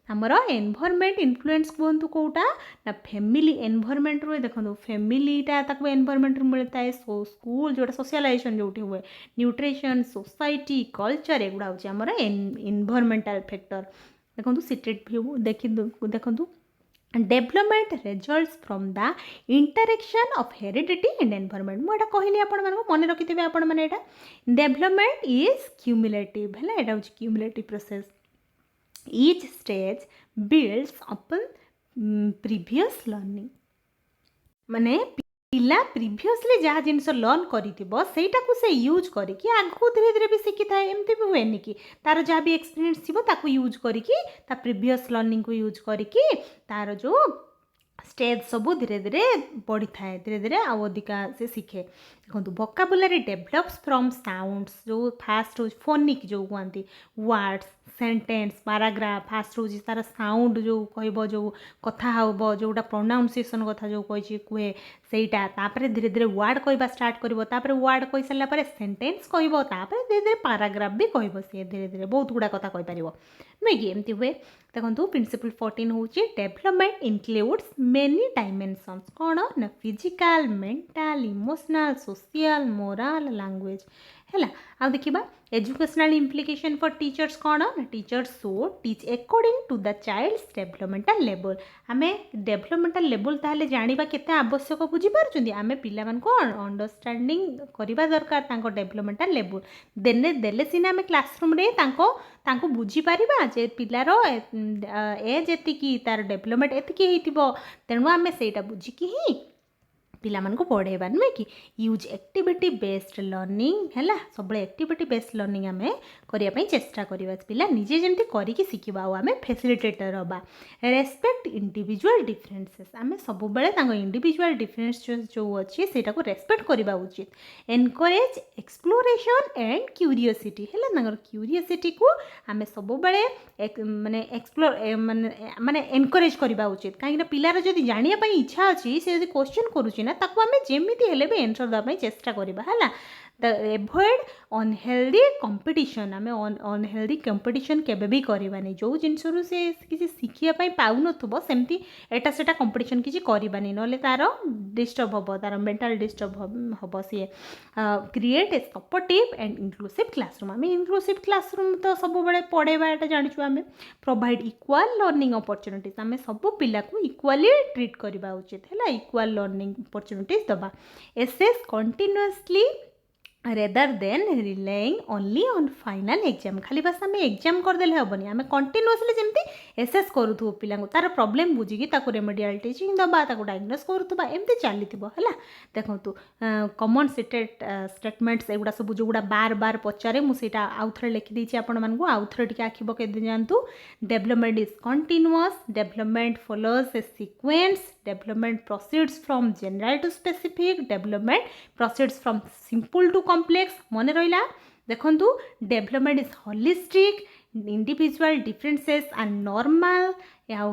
आमर एनवायरमेंट इनफ्लुएंस कहतु कौटा ना फैमिली एनवायरमेंट रू देखो फैमिलीटा ताको एनवायरमेंट रू मिलता है स्कूल जोटा सोशलाइजेशन जो हुए न्यूट्रिशन सोसाइटी कल्चर एगुड़ा हूँ आमर एनवायरमेंटल फैक्टर देखो सीटेट व्यू देखो development results from the interaction of heredity and environment मुझे कहली आपण मन रखिथे आपण मैंने डेवलपमेंट इज क्यूमुलेटिव है यहाँ हूँ cumulative process each stage builds upon previous learning माने पिला प्रीवियसली जहाँ जिनस लर्न करीटा को से यूज करके आगू धीरे धीरे भी शिखी थाए एमती भी हुए कि तार जहाँ भी एक्सपीरियंस थी ताकू यूज करके प्रीवियस लर्निंग को यूज करके तार जो स्टेज सब धीरे धीरे बढ़ी थाए धीरे धीरे आउ अधिका से शिखे देखो वोकाबुलरी डेवलप्स फ्रॉम साउंड्स जो फास्ट हो फोनिक जो कहते वर्ड्स सेंटेंस पैराग्राफ फास्ट हूँ तार साउंड जो कह जो कथा हम जोटा प्रोनाउंसिएशन कथा जो कही कहे सेटा तापर धीरे धीरे वर्ड कहवा स्टार्ट कर वर्ड कही सारापर सेंटेंस कह धीरे धीरे पैराग्राफ भी कह सी धीरे धीरे बहुत गुड़ा कथा कहीपर नुहे कि एमती हुए देखो प्रिंसिपल 14 हूँ डेवलपमेंट इनक्लूड्स मेनी डायमेंशंस कौन ना physical mental emotional social moral language है आ देखा एजुकेशनल इम्प्लिकेशन फॉर टीचर्स कौन ना teachers so teach according to the child's developmental level आम डेवलपमेंटल लेवल ताहले जानिबा केते आवश्यक बुझी बुझीपारुଛନ୍ତି आमे पिलामानको अंडरस्टैंडिंग करबा दरकार तांको डेवलपमेंटल लेवल देने देले सिना आमे क्लासरूम रे तांको बुझी पारिबा जे पिलार एज एतिकी तार डेवलपमेंट एतिकी हेतिबो तेणु आमे सेटा बुझिकी ही पिलामानको पढ़ेबा नुहे कि यूज एक्टिविटी बेस्ड लर्निंग है सब एक्टिविटी बेस्ड लर्निंग आम करने चेष्टा करवा पिला निजे जमी करके शिखा आम फैसिलिटेटर हवा रेस्पेक्ट इंडिविजुअल डिफरेन्सेस आम सब इंडिविजुअल डिफरेन्स जो अच्छी से रेस्पेक्ट करवा उचित एनकरेज एक्सप्लोरेशन एंड क्यूरियोसिटी है क्यूरियोसिटी को आम सब माने एक्सप्लोर माने एनकरेज करवा उचित कहीं पिलार जब जानापी इच्छा अच्छी से क्वेश्चन करुच्ची ताको आमे जेमिति हेले भी आंसर देवाई चेष्टा करवा है द एभॉइड अनहेल्दी कंपटीशन आमे अनहेल्दी कंपटीशन केबे भी करवानी जो जिनसरू से किसी शिखापी पाऊन सेमती एटा सेटा कंपटीशन किसी करवानी ना तार डिस्टर्ब हम तार मेंटल डिस्टर्ब हम C create a supportive and inclusive classroom आम इंक्लूसिव क्लासरूम तो सब बड़े पढ़ेबा एटा जानिछु आमे प्रोवाइड इक्वाल लर्निंग अपॉर्चुनिटीज आम सब पिला को इक्वाली ट्रीट करवा उचित है इक्वाल लर्निंग अपॉर्चुनिटीज दबा assess continuously rather than relying only on final exam खाली बस आम एग्जाम करदे हेबनी आम कंटिन्यूअसली जमी एसेस करूँ पिला तार प्रॉब्लम बुझिकी रेमेडियल टीचिंग दबा डायग्नोस करूँ एमती चली है देखो कॉमन सीटेट स्टेटमेंट्स एगुड़ा सब जो बार बार पचारे मुझे आउ थे लिखिदी आपण मानू आउ थे टी आखि पकई जातु development is continuous development follows a sequence development proceeds from general to specific development proceeds from simple to complex मन रहा देखु development is holistic individual differences are normal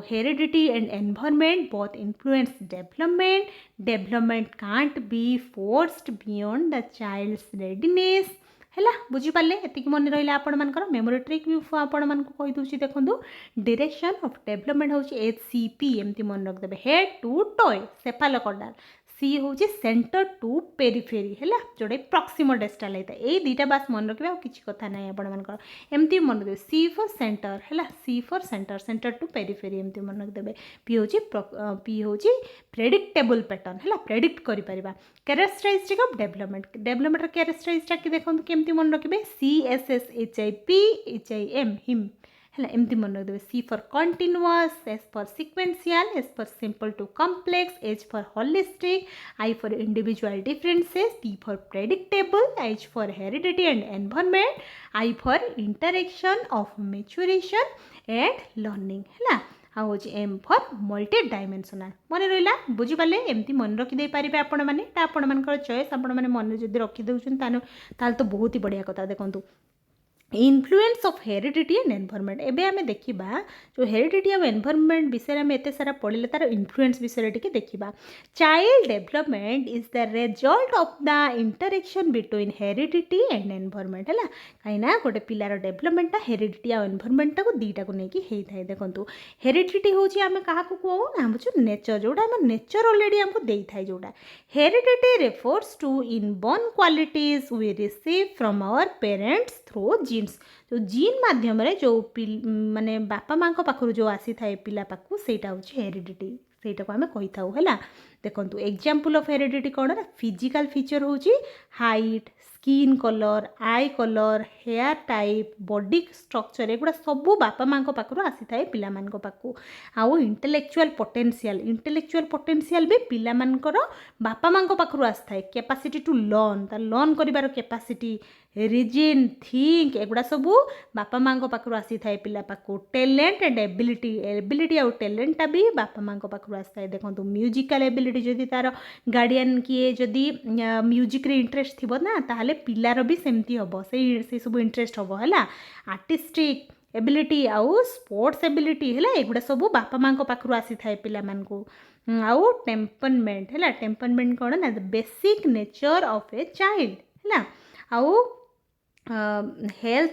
heredity and environment both influence development development can't be forced beyond the child's readiness है बुझीपारे एति मन रहा आपर memory trick भी आपण मानक कहीदे देखो डायरेक्शन ऑफ डेवलपमेंट हूँ HCP एमती मन रखिदे हेड टू टॉय सेफालोकॉर्डाल सी हूँ सेंटर टू पेरिफेरी है जोटा प्रॉक्सिमल डिस्टल होता है ये दुईटा बास मन रखिए आ किसी कथा ना आपण एमती मन रखिए सी फॉर सेंटर है C for centre centre to periphery एमती मन रखिदे पी हूँ प्रेडिक्टेबल पैटर्न है प्रेडिक्ट करें कैरेक्टरिस्टिक ऑफ डेवलपमेंट कैरेक्टरिस्टिक कि देखो केमती मन रखिए CSSHIP हिम है एमती मन रखिदेवे C for continuous S for sequential S for simple to complex H for holistic I for individual differences P for predictable H for heredity and environment I for interaction of maturation and learning है आउ M for multi dimensional मन रहा बुझीपारे एमती मन रखिदे पारे आपण मैंने आपण मान चॉइस आपण मैंने मन जब रखिदे ताल तो बहुत ही बढ़िया कथा देखो influence of heredity and environment एबे आमे देखिबा जो हेरिडिटी और एनवायरनमेंट विषय में एते सारा पढ़ले तार इन्फ्लुएंस विषय टिके देखिबा child development is the result of the interaction between heredity and environment है कहीं गोटे पिलार डेवलपमेंटा हेरिडिटी और एनवायरनमेंट को दीटा को लेकिन होता है देखो हेरिडिटी हूँ आम क्या कहूँ आम नेचर जोटा आम नेचर ऑलरेडी आमको दे था जोटा heredity refers to inborn qualities we receive from our parents through genes जो जीन माध्यम जो माने बापा माँ पाखु जो आसी थाए पिला पाखु सेटा हूँ हेरिडिटी सेटा को आम कही था है देखो एग्जांपल ऑफ हेरिडिटी कौन फिजिकल फीचर हूँ height skin colour eye colour hair type body structure एगुड़ा सब बापा माँ पाखु आसी थाए पिला मानक पाखु आउ इंटेलेक्चुअल पोटेंशियल भी पिला मानकर बापा माँ पाखु आसी थाए कैपेसिटी टू लर्न करिवार कैपेसिटी रिजिन थिंक एगुड़ा सब बापा माँ पाखु आसी थाए पिला पाखु टैलेंट एंड एबिलिटी आउ टैलेंटा भी बापा माँ पाखु आसी थाए देखो म्यूजिकल एबिलिटी जदि तार गार्डियन किए जदि म्यूजिक रे इंटरेस्ट थिबो ना ताहले पिलार भी सेमती हम से सब इंटरेस्ट हम है आर्टिस्टिक एबिलिटी आउ स्पोर्ट्स एबिलिटी है एगुड़ा सब बापा माँ पाखु आसी थाए पिला मानकु आउ टेम्परमेंट है टेम्परमेंट कौन ना basic nature of a child है आउ हेल्थ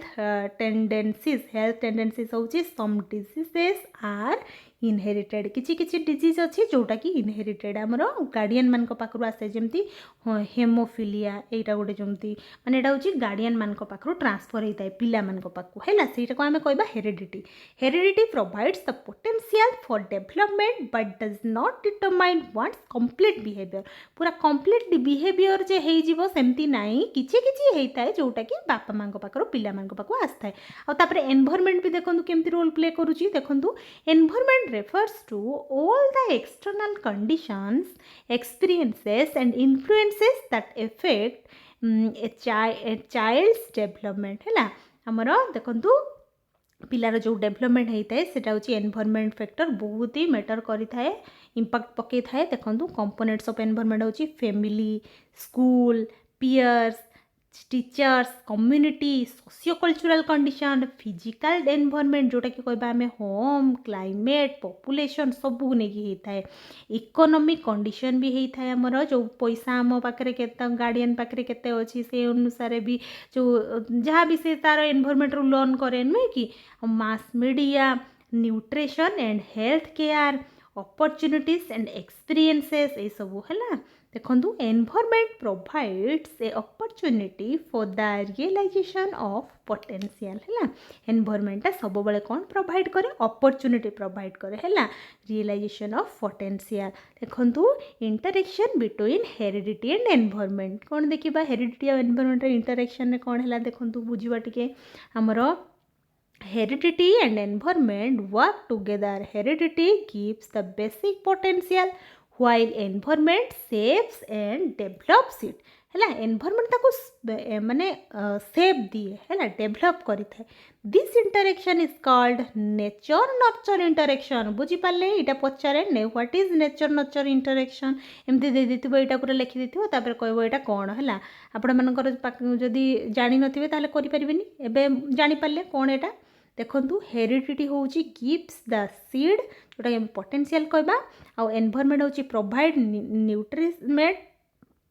टेंडेंसीज हूँ सम डिजीजेस आर इनहेरिटेड किछि किछि डिजीज अच्छी जोटा कि इनहेरिटेड आमर गार्डियन मान पाखु आसे जमती हेमोफिलिया एटा गोटे जमती माने एटा होची गार्डियन मान पाखु ट्रांसफर होता है पिला मान पाखु हैला सेटा को आमे कहबा heredity. Heredity provides the potential for development but does not determine what's complete behaviour. पूरा कंप्लीट बिहेवियर जे हेई जीवो सेमती नाही किछि किछि हेइता है जोटा कि बापा मान पाखु पिला मान पाखु आस्था है। आ तापरे एनवायरनमेंट भी देखंतु केमती रोल प्ले करूची देखंतु environment refers to all the external conditions, experiences and influences that affect a child's development है आमर देखंतु पिलार जो डेवलपमेंट होता है सेटा होची एनवायरनमेंट फैक्टर बहुत ही मैटर करी थाए इंपैक्ट पके थाए। देखंतु कंपोनेंट्स ऑफ एनवायरनमेंट होची family school peers teachers community socio cultural condition physical environment जोटा कि कहबा हमें होम क्लाइमेट पॉपुलेशन सबू नहीं होता है। इकोनॉमिक कंडीशन भी होता है आमर जो पैसा आम पाखे केते गार्डियन पाखे केते अच्छी से अनुसार भी जो जहाँ भी से तार एनवायरनमेंट रू लर्न करे नुहे कि mass media nutrition and health care opportunities and experiences ये सब है। देखो environment provides a opportunity for the realization of potential है। एनवायरनमेंट सब बड़े कौन प्रोवाइड करे opportunity प्रोवाइड करे है realization of potential। देखो interaction between heredity and environment कौन देखा हेरिडिटी और एनवायरनमेंट इंटरेक्शन कौन है देखो बुझा टिके आमर heredity and environment work together. Heredity gives the basic potential while environment shapes and develops it है। एनवायरनमेंट ताको माने सेप दिए है डेभलप करी थाए। This interaction is called nature nurture interaction. बुझी पाले इटा पचारे ने what is nature nurture interaction एमती दे देथिबो इटा पूरा लिखि देथिबो तापर कहबो इटा कोन है आपण मानकर जदी जानि नथिबे ताले करि परिबेनी एबे जानि पाले कोन एटा देखो हेरिडिटी होची गिव्स द सीड जोटा पोटेंशियल कहबा आ एनवायरनमेंट होची provide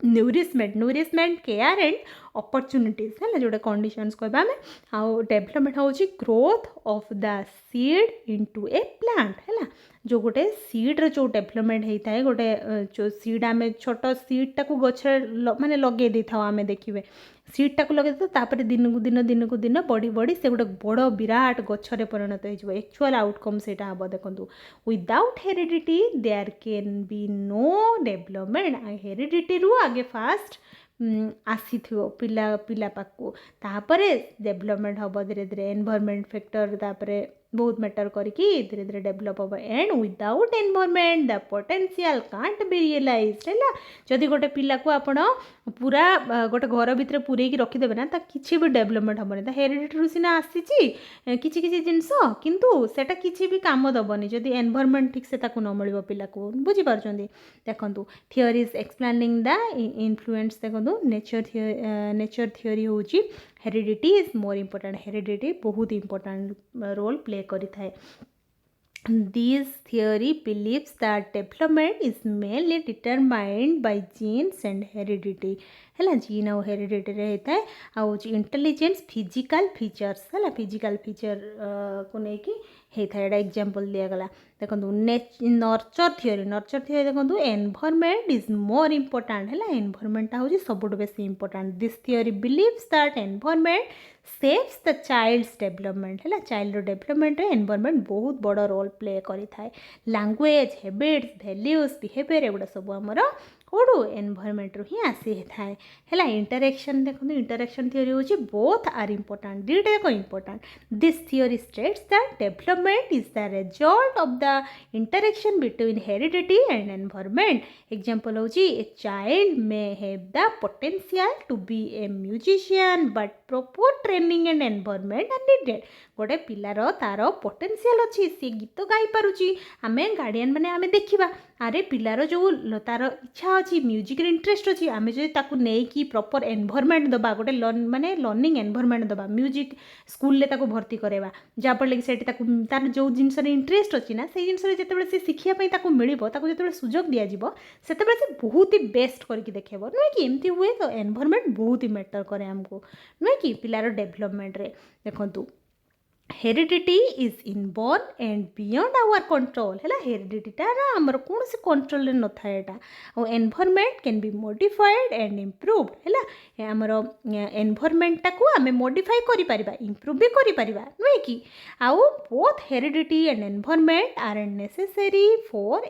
nourishment care and opportunities है जोटा कंडीशंस कहबा हमें आउ डेवलपमेंट होची growth of the seed into A plant है जो गोटे सीड रो डेवलपमेंट होता है गोटे जो सीड आम छोट सीड टाक गछ माने लगे दे था आम देखिए सीड टाक लगे तापर दिन को दिन बढ़ी बढ़ी से गोटे बड़ विराट गछरे परिणत हो एक्चुअल आउटकम से हम देखो without heredity there can be no development. Heredity रू आगे फास्ट आसी पिला पिला पाखु तापर डेवलपमेंट हम धीरे धीरे एनवायरनमेंट फैक्टर तापर बहुत मैटर करके धीरे धीरे डेवलप हम and without environment the potential can't be realized है। जदि गोटे पिला को आपण पूरा गोटे घर भितर पूरे रखिदेवे ना किसी भी डेवलपमेंट हेनी हेरिडिटी सीना आसी किसी जिनस किंतु सेटा किसी भी काम दबनी जदि एनवायरनमेंट ठीक से ताकू न मिल पिला को बुझी पार्छन। देखो थियोरीज एक्सप्लेनिंग द इन्फ्लुएंस देखो नेचर थियोरी होची heredity is more important. Heredity बहुत इम्पोर्टेंट रोल प्ले करी थाए। This theory believes that development is mainly determined by genes and heredity है जीन और हेरिडिटी रहता है आउ इंटेलिजेंस फिजिकल फीचर्स है फिजिकल फीचर को लेकिन होता है एग्जांपल दिया गला। देखो नर्चर थियोरी देखो एनवायरनमेंट इज मोर इम्पोर्टेंट है एनवायरनमेंट हूँ सब best important. This theory believes that environment saves the child's development है चाइल्ड डेवलपमेंट एनवायरनमेंट बहुत बड़ रोल प्ले करी थाए। लैंग्वेज हैबिट्स वैल्यूज बिहेवियर एगुड़ा सब आमर कौड़ू एनवायरनमेंट रू ही आसी थाए है। इंटरेक्शन देखो इंटरेक्शन थियोरी होची बोथ आर इम्पोर्टेंट दुईटा जाक important. This theory states that development is the result of the interaction between heredity and environment. Example होची a child may have the potential to be a musician but proper training and environment are needed. गोटे पिलार तार potential अच्छी सी गीत गाई पारुची आमे guardian माने आमे देखिबा अरे पिलार जो तार इच्छा अच्छी म्यूजिक इंटरेस्ट अच्छी आमे जो ताकू नेकी प्रॉपर एनवायरनमेंट दबा गोटे माने लर्निंग एनवायरनमेंट दबा म्यूजिक स्कूल ले ताकू भर्ती करवा जहाँफल कि सेठी ताकू तार जो जिनस इंटरेस्ट अच्छी ना से जिनस जिते से शिखिया ताकू मिलिबो ताकू जिते सुजोग दिया जिवो सेते से बहुत ही बेस्ट करके देखेबो नुहे कि एमती हुए तो एनवायरनमेंट बहुत ही मैटर करे हमको नुहे कि पिलार डेवलपमेंट रे। देखंतु heredity is inborn and beyond our control है हेरिडिटीटा आमर कौन से कंट्रोल न था यहाँ environment can be modified and improved है आमर एनवायरनमेंटा को आम मॉडिफाई करिपरिबा इम्प्रूव भी करिपरिबा नुहे कि आउ both heredity and environment are necessary for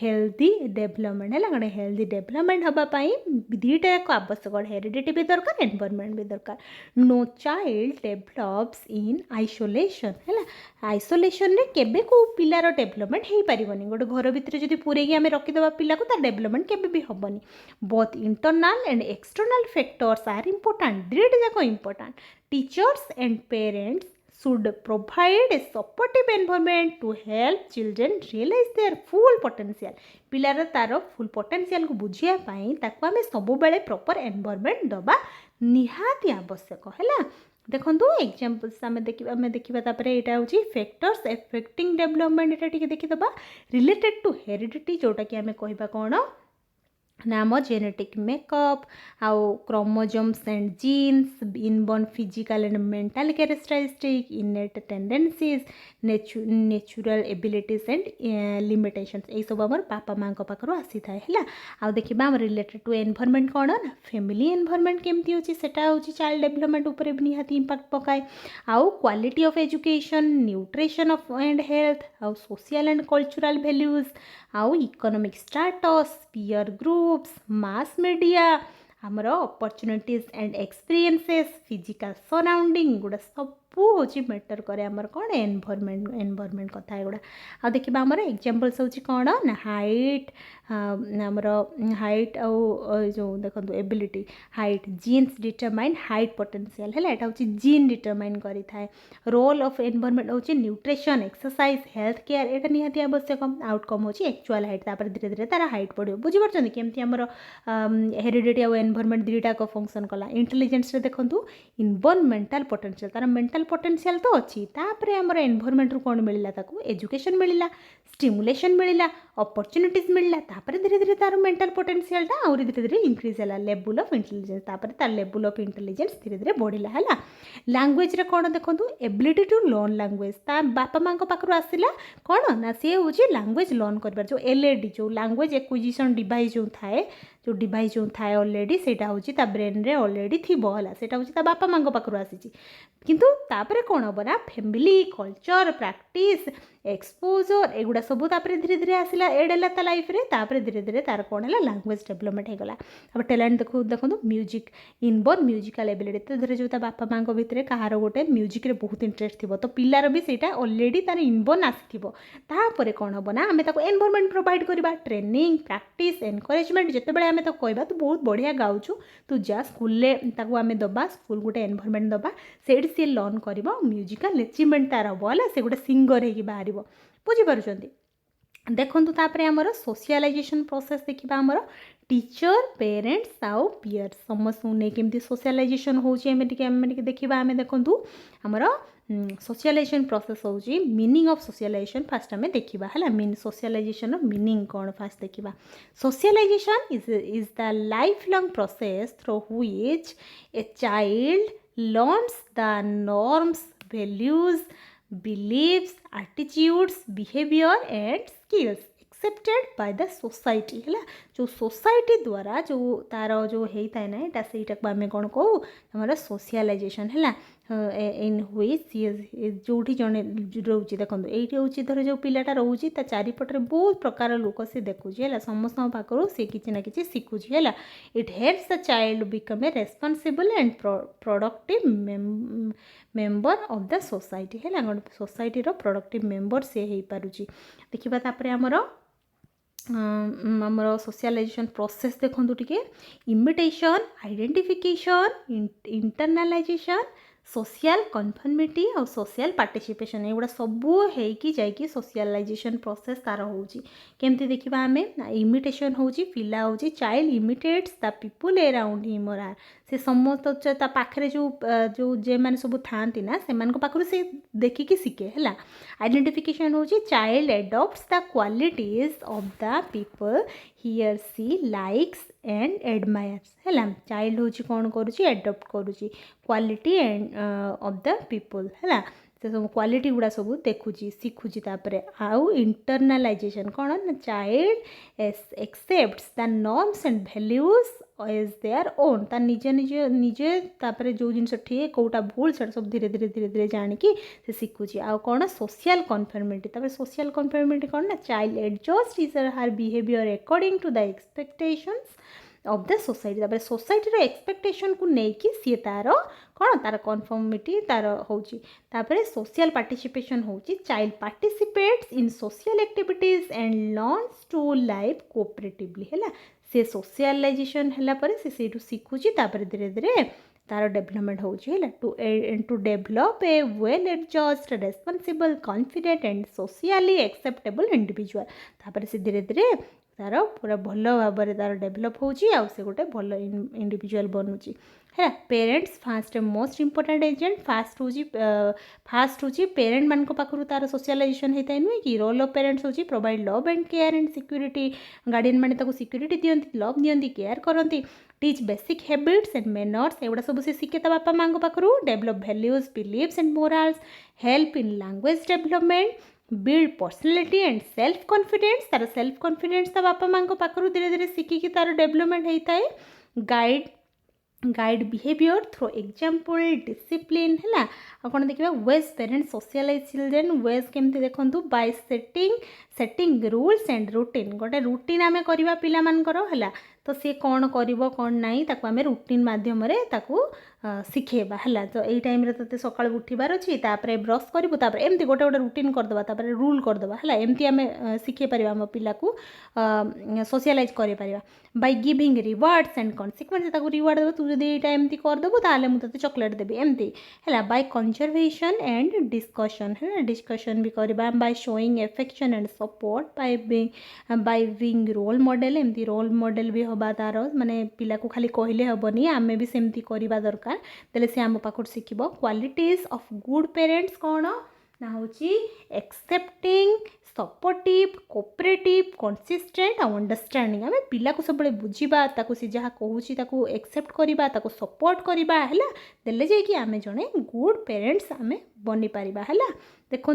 healthy development है गोटे हेल्दी डेवलपमेंट हाँपाई दुईटा जाक आवश्यक हेरिडिटी भी दरकार एनवायरनमेंट भी दरकार no child develops in isolation है आइसोलेशन रे केबे को पिलार डेभलपमेंट हो पारिबनी गोटे घर भितर जदि पूरेकी आम रखिदेबा पिला को तार डेभलपमेंट केबे भी हेबनी both internal and external factors are important दुईटा जाक important teachers and parents should provide a supportive environment to help children realize their full potential पिलार तार फुल पोटेंशियल को बुझिया पाई ताको आमे सब बेले प्रॉपर एनवायरनमेंट दबा निहाती आवश्यक है देखो एग्जांपल्स आमे देखिबा तापरे एटा होची फैक्टर्स एफेक्टिंग डेवलपमेंट एटा टिके देखिदबा रिलेटेड टू हेरिडिटी जोटा कि आमे कहबा कोन नाम जेनेटिक मेकअप आउ chromosomes and genes inborn physical and mental characteristic innate tendencies natural abilities and limitations यही सब आम बापा माँ पाखर आसी थाए है आउ देखा आम रिलेटेड टू एनवायरनमेंट कौन ना फैमिली एनवायरनमेंट केमती होची सेटा होची चाइल्ड डेवलपमेंट ऊपर निहाती इंपैक्ट पकाए आउ quality of education nutrition of and health आउ सोशल एंड कल्चरल वैल्यूज आउ economic status peer groups mass media आमर opportunities and experiences physical surrounding गुड़ा सब हूँ मैटर करे आमर कौन एनवायरनमेंट कथा एगुड़ा आ देखा आमर एग्जांपल्स होची कौन ना हाइट आमर हाइट जो देखो ability height genes determine height potential है यहाँ हूँ जीन डिटरमाइन करी थाए रोल ऑफ एनवायरनमेंट हूँ न्यूट्रिशन एक्सरसाइज हेल्थ केयर एटा निहाती आवश्यक आउटकम हूँ एक्चुअल हाइट तापर धीरे धीरे तार हाइट बढ़ो बुझीपार केमती आमर हेरिडिटी और एनवायरनमेंट दुईटाक फंक्शन कला इंटेलिजेंस देखो इनबोर्न मेंटल पोटेंशियल तार मेंटल पोटेंशियल तो अच्छी तापर आमर एनवायरनमेंट रू कौन मिलला ताको एजुकेशन मिलला स्टिमुलेशन मिलला अपॉर्चुनिटीज मिलला तापर धीरे धीरे तार मेंटल पोटेंशियलटा आउरी धीरे धीरे इंक्रीज है लेवल ऑफ इंटेलिजेंस तापर तार लेवल ऑफ इंटेलिजेंस धीरे धीरे बढ़ला है लैंग्वेज रे कौन देखो एबिलिटी टू लर्न लैंग्वेज ता बापा माँ पाखर आसला कौन ना सी हूँ लैंग्वेज लर्न कर जो एलएडी जो लैंग्वेज एक्विजिशन डिवाइस जो थाए जो डिवाइस जो थाए ऑलरेडी सेटा हूँ ब्रेन रे ऑलरेडी थीबो हला सेटा हूँ बापा माँ पाखर आसी किंतु तापरे कौन हम ना फैमिली कल्चर प्रैक्टिस एक्सपोजर एगुड़ा सब तापर धीरे धीरे आसला एडेला ता लाइफ रे तापर धीरे धीरे तार कौन है लैंग्वेज डेवलपमेंट होगला अब टैलेंट देखो म्यूजिक इनबोर्न म्यूजिकल एबिलिटी तो धीरे जो बापा माँ भितर कहार गोटे म्यूजिक रे बहुत इंटरेस्ट थी तो पिलार भी सेटा ऑलरेडी तार इनबोर्न आसीथिबो तापर कौन हम ना आम एनवायरनमेंट प्रोवाइड करवा ट्रेनिंग प्रैक्टिस एनकरेजमेंट जितेबाला आम तो कहबा तू बहुत बढ़िया गाउछु तू जा स्कूल आम दबा स्कूल गोटे एनवायरनमेंट दबा से सी लर्न कर म्यूजिकल अचिवमेंट तार हम है से गोटे सिंगर हो बाहर बुझीपार देखु तापर आमर सोशलाइजेशन प्रोसेस देखा आमर टीचर पेरेंट्स आउ पियर्स समस्त नहीं केमती सोशलाइजेशन होची देखा आम देखु आमर सोशलाइजेशन प्रोसेस होची मीनिंग ऑफ सोशलाइजेशन फास्ट आम देखा है मीन सोशलाइजेशन मीनिंग कौन फास्ट देखा socialization is the life long process through which a child learns the norms, values, beliefs, attitudes, behavior and skills accepted by the society है जो society द्वारा जो तार जो होता है ना यहाँ से आम कौन कहू हमारा सोशलाइजेशन है इन व्हिच जो जड़े रोचे देखो ये हूँ धर जो पिलाटा रोचे ता चारिपटे बहुत प्रकार लोक से देखुची है समस्त पाखर सी किसी ना कि शिखुची है it helps the child become a responsible and productive member of the society है गोटे सोसाइटी प्रोडक्टिव मेंबर से हो पारुची देखा तापर आमर सोशलाइजेशन प्रोसेस देखो टिके इमिटेशन आइडेंटिफिकेशन इंटरनालाइजेशन सोशल कन्फर्मिटी और सोशल पार्टिसिपेशन एगुड़ा सब होगी जाकि सोशलाइजेशन प्रोसेस तार होची केमती देखा आम इमिटेशन होची पिला होची child imitates the people around him और से समस्त ता पाखरे जो जो जे माने सब थांती ना से मान को पाखरु से देखिकी शिखे है। आइडेंटिफिकेशन हो child adopts the qualities of the people he or she likes and admires है। चाइल्ड हूँ कौन करुच्ची एडप्ट करुच्ची quality and of the people है से सब क्वालिटी गुड़ा सब देखुची शिखुची आउ इंटरनालाइजेशन कौन ना child accepts the norms and values as their own ता निजे निजे निजे तापर जो जिन ठीक कौटा भूल से सब धीरे धीरे धीरे धीरे जानिकी से शिखुची आउ कौन सोशल कन्फर्मिटी सोशल कन्फर्मिटी कौन ना child adjust is her behaviour according to the expectations of the society society expectation को लेकिन सी तार कौन तार कन्फर्मिटी तार होपर सोशल पार्टिसिपेशन हो child participates in social activities and learns to live cooperatively है से सोशलाइजेशन है से शिखुची धीरे धीरे तार डेवलपमेंट होची to develop a well adjust responsible confident and socially acceptable individual तापर से धीरे धीरे तार पूरा भल भाव में तार डेभलप होची से गोटे भल इंडिविजुअल बनूची है। Parents first most important agent first हूँ पेरेंट मान पाखु तार सोशलाइजेशन होता है नुहे कि रोल ऑफ पेरेंट्स हूँ provide love and care and security guardian मैंने सिक्यूरिटी दियंती लव दियंती केयर करती teach basic habits and manners एगुड़ा सब से शिखे बापा माँ पाखु develop values beliefs and morals help in language development build personality and self confidence तार सेल्फ कॉन्फिडेंस ता बापा माँ पाखु धीरे धीरे शिखिकी तार डेवलपमेंट होता है। Guide behaviour through example discipline है कौन देखा ways parents socialize children ways केमती देखूँ by setting rules and routine गोटे रूटीन आम करवा पिला है तो सी कौन कर कौन नाई आम रूटीन मध्यम शिखेबा है तो यही टाइम ते सका उठबार अच्छी ब्रश करूँ एमती गोटे गोटे रूटीन करदे रूल करदे है एमती आम शिखे पार आम पिला को सोशलाइज कर by giving rewards and consequence reward देव तू जब यहाँ एमती करदेबू ताले मुझे चॉकलेट देवी एमती है बाय कंजर्वेशन एंड डिस्कशन है डिस्कशन भी करवा by showing affection and support by being role model एमती रोल मॉडल भी हवा तार माने पिला को खाली कहले हेबनी आमे भी सेमती करवा दरकार तेले से आम पाखु शिखिबो। क्वालिटीज ऑफ गुड पेरेंट्स कौन ना होची एक्सेप्टिंग सपोर्टिव कोऑपरेटिव कंसिस्टेंट और अंडरस्टैंडिंग आम पिला को सब बुझा सी जहाँ कहूँ एक्सेप्ट करवा सपोर्ट करवा है देले जाकि आम जड़े गुड पेरेंट्स आम बनी पारिबा है। देखु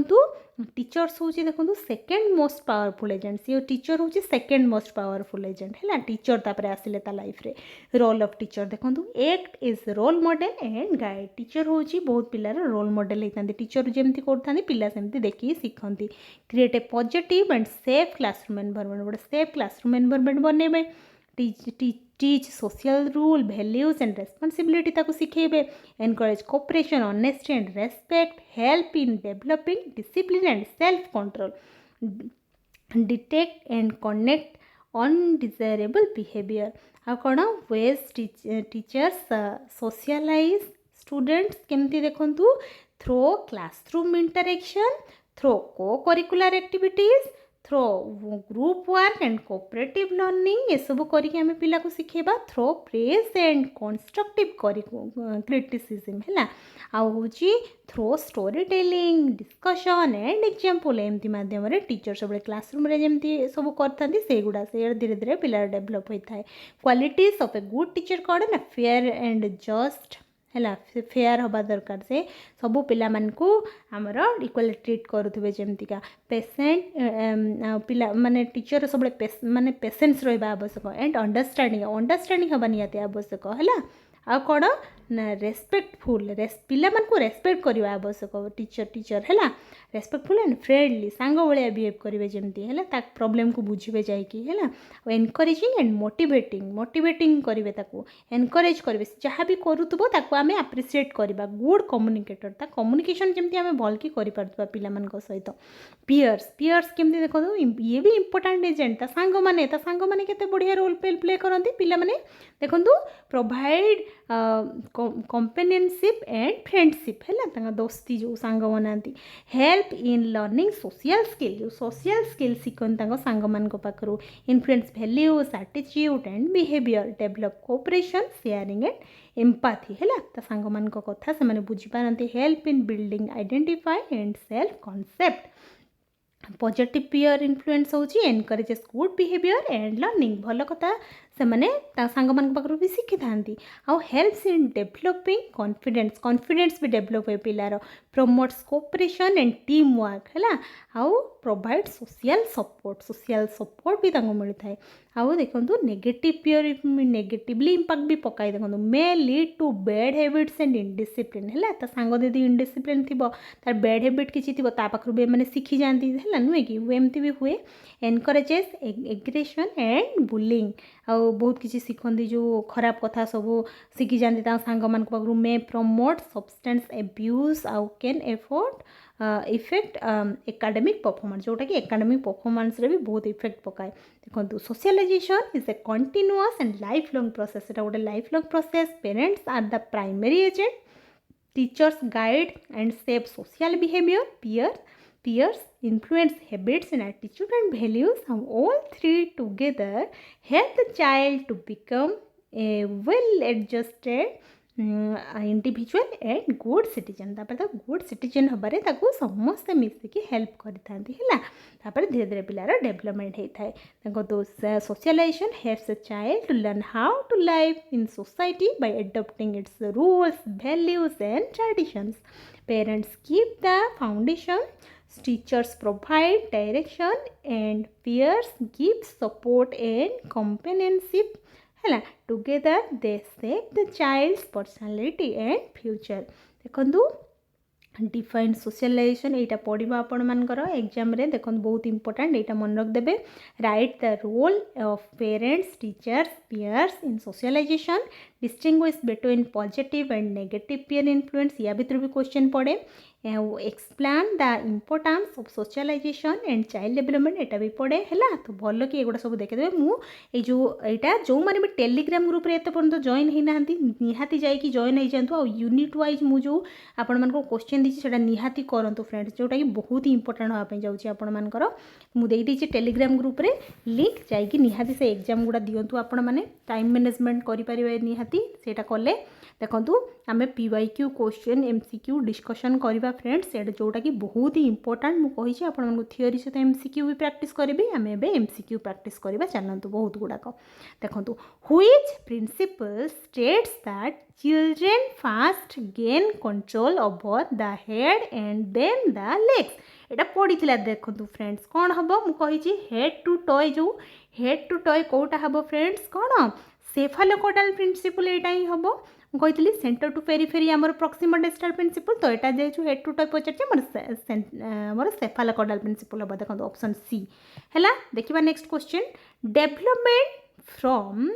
टीचर्स हूँ देखो सेकेंड मोस्ट पावरफुल एजेंट सी टीचर हूँ सेकेंड मोस्ट पावरफुल एजेंट है टीचर तापर आसिले ता लाइफ रे रोल ऑफ टीचर देखो act is role model and guide teacher हूँ बहुत पिलार रोल मॉडल होता टीचर जमती करता पिला सेमती देखिए शिखती create a positive and safe classroom environment गोटे सेफ क्लासरूम एनवायरनमेंट बनइबे teach social rule values and responsibility ताको सिखेबे encourage cooperation honesty and respect help in developing discipline and self control detect and connect undesirable behaviour आ कौन ways teachers socialize students केमती देखंतु through classroom interaction through cocurricular activities through group work and cooperative learning ये सब करके आम पिला को शिखेबा through praise and constructive criticism है आउ through story telling discussion and example एमती माध्यम टीचर सब क्लासरूम रे जमती सब करथांती से गुड़ा से धीरे धीरे पिला डेवलप होता है। Qualities of a good teacher कौन ना फेयर एंड जस्ट है फेयर हवा दरकार से सबू पिला मानकू आमर इक्वल ट्रीट करुवे जमतीका पेसेंट पिला माने टीचर सब माने पेसेंस रहा आवश्यक एंड अंडरस्टैंडिंग हवा निहाती आवश्यक है आ कौन ना रेस्पेक्टफुल पिला मानकू रेस्पेक्ट करवा आवश्यक टीचर है रेस्पेक्टफुल एंड फ्रेंडली सांग भाया बिहेव करेंगे जमती है प्रॉब्लम को बुझे जाकि है एनकरेजिंग एंड मोटिवेटिंग करेंगे एनकरेज करेंगे जहाँ भी करूथबो ताको आमे अप्रिशिएट करवा गुड कम्युनिकेटर ता कम्युनिकेशन जमती आमे भल की करि पारथबा पिला मान सहित। पियर्स केमती देखो ये भी इंपोर्टेंट एजेंट ता सांग माने केते बढ़िया रोल प्ले करती पिला माने देखंतु प्रोवाइड कंपेनियनशिप एंड फ्रेंडशिप है दोस्ती जो सांग बनाती help in learning social skill जो सोशल स्किल शिखन सांग मान पाखु influence values attitude and behaviour develop cooperation sharing and empathy है सांग मान कथा से बुझीपारती help in building identify and self concept positive peer influence होची encourages good behaviour and learning भल कथा से मैंने सांग मान पाखु भी शिखी था आउ हेल्प्स इन डेवलपिंग कॉन्फिडेंस भी डेवलप हुए पिलार promotes cooperation and team work है आउ प्रोवाइड सोशल सपोर्ट भी मिलता है आउ देखो नेगेटिव पीयर नेगेटिवली इंपैक्ट भी पकाई देखो may lead to bad habits and indiscipline है सांग दीदी इनडिसिप्लिन थी तार बैड हैबिट किसी थी पाखु भी मैंने शिखी जाती है नुहे कि एमती भी हुए एनकरेजेस एग्रेशन एंड बुलिंग आउ बहुत किसी शिखती जो खराब कथा सब शिखी जाती सांग मान पाखु मे प्रमोट सब्सटेंस एब्यूज आउ can afford effect academic performance जोटा कि एकेडमिक परफॉर्मेंस रे भी बहुत इफेक्ट पकाए देखो socialization is a continuous and life long process एटा गोटे life long process parents are the primary agent teachers guide and shape social behaviour peers influence habits and attitude and values and all three together help the child to become a well adjusted individual and good citizen तो good citizen हबारे समस्ते मिसिकी help करें धीरे धीरे पिलार development होता है देखो socialization helps a child to learn how to live in society by adopting its rules values and traditions parents keep the foundation teachers provide direction and peers give support and companionship है together they shape the child's personality and future देखो define socialisation यहाँ पढ़ा आपण मानकर exam रे देखो बहुत important यहाँ मन रखिदे write the role of parents teachers peers in socialization distinguish between positive and negative peer influence या भीतर भी क्वेश्चन पड़े explain the importance of socialization and child development यहाँ भी पड़े है तो भल कि एगुड़ा सब देखिए मुझे यहाँ जो मैंने भी टेलीग्राम ग्रुप रे एत पर्यंत जॉइन होना निहाती जाइए जॉइन हो जातु आ यूनिट वाइज मुझे आपण मान क्वेश्चन दी से निहाती करूँ फ्रेंड्स जोटा कि बहुत ही इंपोर्टेंट हाँपाई जाऊँगी आपंकर मुझे टेलीग्राम ग्रुप रे लिंक जाइए निहाती से एग्जाम गुड़ा दिंतु आपण मैंने टाइम मैनेजमेंट करेंगे निहाती सेटा कले देखो आम PYQ क्वेश्चन MCQ डिस्कशन करवा फ्रेंड्स ये जोटा कि बहुत ही इंपोर्टेंट मुझे आपको थियोरी सहित MCQ भी प्रैक्टिस करी आम ए MCQ प्रैक्टिस करवा चलतु बहुत गुड़ाक देखो which principle states that children first gain control over the head and then the legs यहाँ पड़ी देखो फ्रेंड्स कौन हम मुझे हेड टू टॉय जो हेड टू टॉय कौटा हम फ्रेंड्स कौन सेफालोकोडाल प्रिंसिपल यहाँ ही हम कही सेंटर टू पेरिफेरी आमर प्रॉक्सिमल डिस्टल प्रिंसिपल तो यहाँ जो हेड टू टॉय पचार मोर सेफालोकोडाल प्रिंसिपल हम देखो ऑप्शन सी है देखा next question development from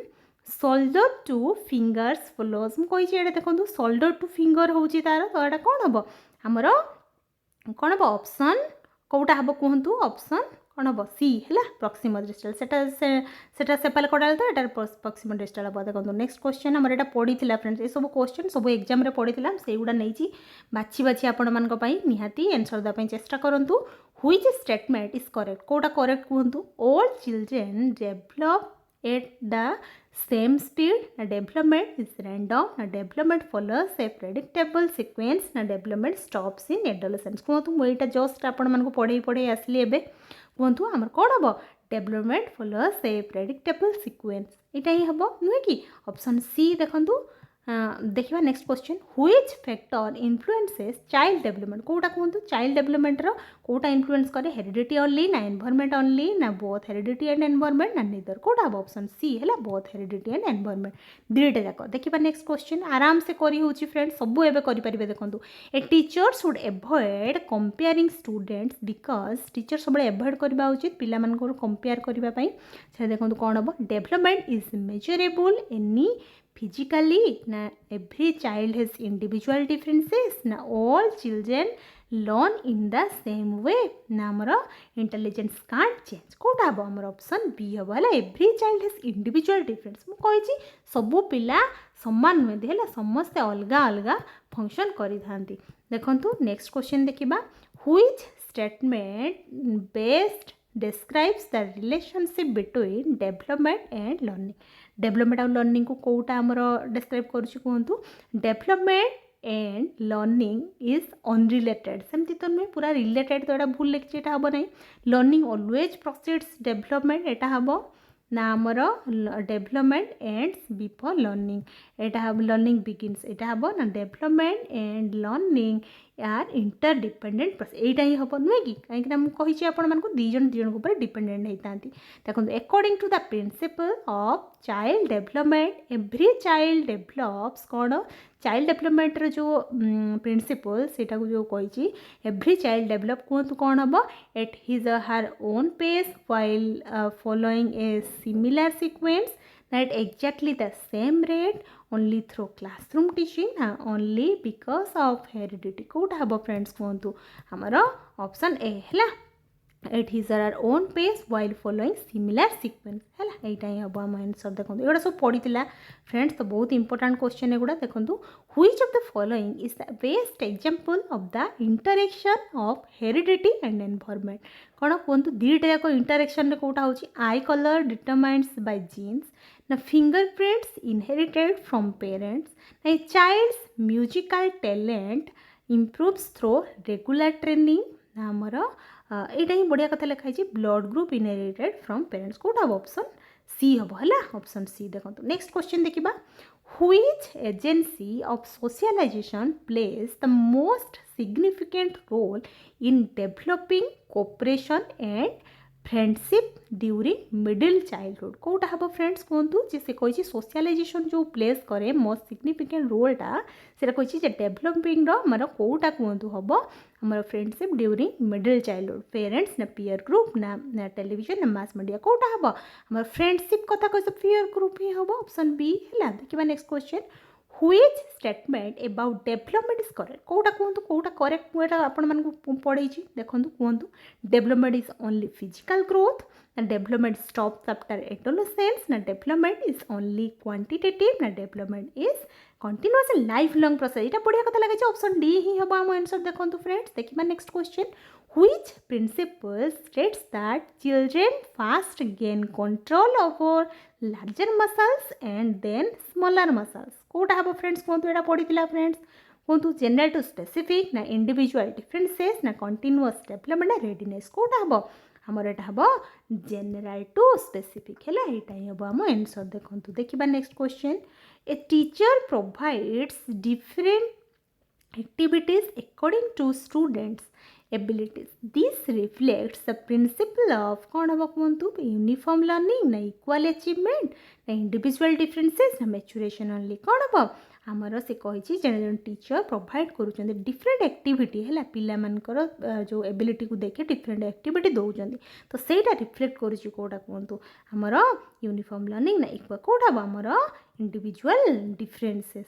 shoulder two fingers follows मुझे देखो शोल्डर टू फिंगर हूँ तार तो यहाँ कौन हम आमर कौन हम ऑप्शन कौटा हम कहतु ऑप्शन कौन हम सी है प्रॉक्सिमल डिस्टल सेटा सेफालोकोडाल तो यहाँ प्रॉक्सिमल डिस्टल हम देखो नेक्स्ट क्वेश्चन आम यहाँ पड़ी फ्रेंड्स ये सब क्वेश्चन सब एग्जाम रे पड़ी से गुड़ा नहीं बाछी आपण मान निहाती आंसर देवाई चेष्टा करूँ व्हिच स्टेटमेंट इज करेक्ट कौटा करेक्ट कहतु all children develop at the same speed the development is random the development follows a predictable sequence the development stops in adolescence कहतु मुझे जस्ट आपण मानक पढ़े पढ़े आसली एबे कहतु आमर कौन हम development follows a predictable sequence यहाँ ही हम नुहे कि ऑप्शन सी देखु देखा next question which factor influences child development कौटा कहतु चाइल्ड डेवलपमेंट कौटा इन्फ्लुएंस करे हेरिडिटी ओनली ना एनवायरनमेंट ओनली ना बोथ हेरिडिटी एंड एनवायरनमेंट ना निदर कौटा हम ऑप्शन सी है बोथ हेरिडिटी एंड एनवायरनमेंट दुईटा जाक देखा नेक्स्ट क्वेश्चन आराम से करी होची फ्रेंड्स सब एबे करि परिबे देखंतु a teacher should avoid comparing students because teacher सब एवॉइड करबा उचित पिला मानकर कंपेयर करबा पई से देखंतु कोन हम development is measurable any physically na every child has individual differences na all children learn in the same way na amara intelligence can't change कोटा हम आमर ऑप्शन बी हम है every child has individual difference मु कही सबू पिला समान नुहे है समस्ते अलग अलग फंक्शन करि थांती देखंतु नेक्स्ट क्वेश्चन देखिबा which statement best describes the relationship between development and learning development and learning को कोटा हमरो describe करूची कहंतु development and learning is unrelated सेमती तो नुहे पूरा related तो एटा भूल लेखि एटा हबो नै learning always precedes development एटा हबो ना हमरो development ends before learning एटा हबो learning begins एटा हबो ना development and learning are interdependent process एटा ही हम नुहे कि कहीं मुझे कही आपण दी जन ऊपर डिपेंडेंट होता देखो according to the principle of child development every child develops कौन चाइल्ड डेवलपमेंट जो प्रिंसिपल सेटा को जो कही एव्री चाइल्ड डेवलप कहतु कौन हम at his her own pace while following a similar sequence at exactly the same rate only through classroom teaching only because of heredity कोटा हबो फ्रेंड्स कहतु हमारा ऑप्शन ए है at his or her own pace while following similar sequence है एटा ही हबो हम answer देखंतु एडा सब पढितिला फ्रेंड्स तो बहुत इंपोर्टेंट क्वेश्चन एगुडा देखंतु which of the following is the best example of the interaction of heredity and environment कौन कहतु दीटा जाक इंटरेक्शन कोटा होची eye colour determines by genes ना फिंगरप्रिंट्स इनहेरिटेड फ्रॉम पेरेंट्स ना child's musical talent improves through regular training ना आमर एटा ही बढ़िया कथा लिखाई blood group inherited from parents कोटा ऑप्शन सी हम है ऑप्शन सी देखो नेक्स्ट क्वेश्चन देखिबा which agency of socialization plays the most significant role in developing cooperation and friendship during middle childhood कोटा हम फ्रेंड्स कहतु जे से कही सोशलाइजेशन जो प्लेस करे मोस्ट सिग्निफिकेंट रोलटा से कही डेभलपिंग रमर कोटा कहतु हम हमारा friendship during middle childhood parents ना पीयर ग्रुप ना टेलीविजन ना मास मीडिया कोटा हम हमारा फ्रेंडशिप कथा कह पीयर ग्रुप ही हम ऑप्शन बी है देखिए next question which statement about development is correct कोटा कहतु कोटा करेक्ट मुझे आपण मानक पढ़े देखो कहतु development is only physical growth na development stops after adolescence na development is only quantitative na development is continuous and lifelong process एटा बढ़िया कथा लगे ऑप्शन डी ही हम आम आंसर देखो फ्रेंड्स देखिए next question which principle states that children first gain control over larger muscles and then smaller muscles कोटा हम friends कहतु एटा पढ़ी फ्रेंड्स कहतु जनरल टू स्पेसिफिक ना इंडिविजुअल डिफरेंसेस ना कंटिन्यूअस डेवलपमेंट ना रेडीनेस कोटा हम हमर एटा हम जनरल टू स्पेसिफिक है एटा ही हम आंसर देखंतु देखिबा next question a teacher provides different activities according to students abilities this reflects the principle of कौन हम कहतु यूनिफॉर्म लर्निंग ना इक्वल अचीवमेंट ना इंडिविजुअल डिफरेंसेस ना मैच्योरेशन ओनली कौन हम आमर से कही जन टीचर प्रोवाइड करुँच डिफरेंट एक्टिविटी है पिला मानकर जो एबिलिटी को देखे डिफरेंट एक्टिविटी दौरान तो सहीटा रिफ्लेक्ट करुँच कौटा कहतु आमर यूनिफॉर्म लर्निंग ना इक्वल कौटा आमर इंडिविजुअल डिफरेंसेस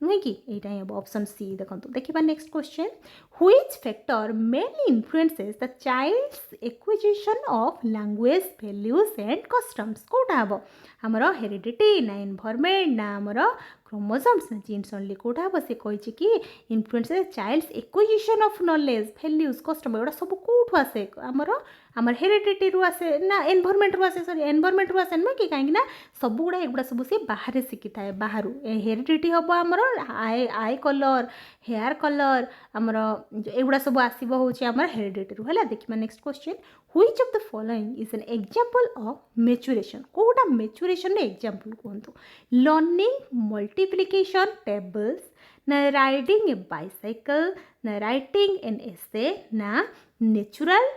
नुहे कि यहाँ ही हम ऑप्शन सी देखो देखिए next question which factor mainly influences the child's acquisition of language values and customs कोटा हम हमर हेरिडिटी ना एनवायरनमेंट ना हमर क्रोमोसोम्स ना जीन्स ओनली कोटा हम से कही कि influence child's acquisition of knowledge values custom एगुड़ा सब कौटू आसे आमर हेरिडिटी रु आसे ना एनवायरनमेंट रु आसे सॉरी एनवायरनमेंट रु आसे नुहे कि कहीं सब गुड़ा एगुड़ा सब सी बाहर शिखी थाए बाहर हेरिडिटी हम आमर आई कलर हेयर कलर आमर एगुड़ा सब आसब हूँ हेरिडिटी रु है देखिए next question which of the following is an example of maturation कोटा maturation एग्जाम्पल कहतु लर्निंग मल्टीप्लिकेशन टेबल्स ना राइडिंग ए बाइसाइकल ना राइटिंग एन एसे ना नेचुरल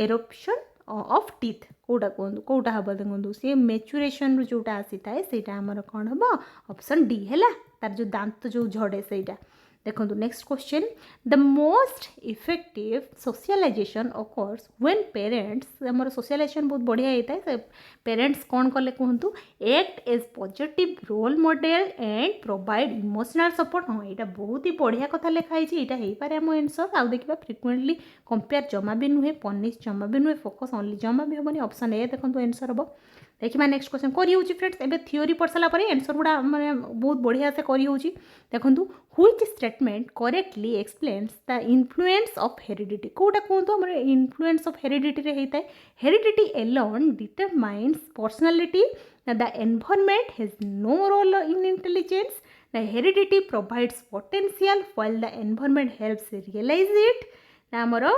एरप्शन ऑफ टीथ कोटा कहतु कोटा हम देखो सी मेचुरेशन रू जोटा आसी थाए सेटा आमर कौन हम ऑप्शन डी है तार जो दांत जो झड़े सेटा देखो next question the most effective socialization occurs when parents आमर सोशलाइजेशन बहुत बढ़िया होता है पेरेंट्स कौन कले कहतु act as positive role model and provide emotional support हाँ यहाँ बहुत ही बढ़िया कथा लिखाई यहाँ हो पारे आम आंसर आउ देखा फ्रिक्वेंटली कंपेयर जमा भी नुहे पनिश जमा भी नुहे फोकस ओनली जमा भी हेनी ऑप्शन ए देखो आंसर हम देखिए नेक्स्ट क्वेश्चन करी फ्रेंड्स एबे थ्योरी पढ़ सारा आंसर गुड़ा मैंने बहुत बढ़िया से करी देखो which statement correctly explains the influence of heredity कौटा कहतु आम इन्फ्लुएंस ऑफ हेरिडिटी रे होता है heredity alone determines personality the environment has no role in intelligence the heredity provides potential while the environment helps realize it आमर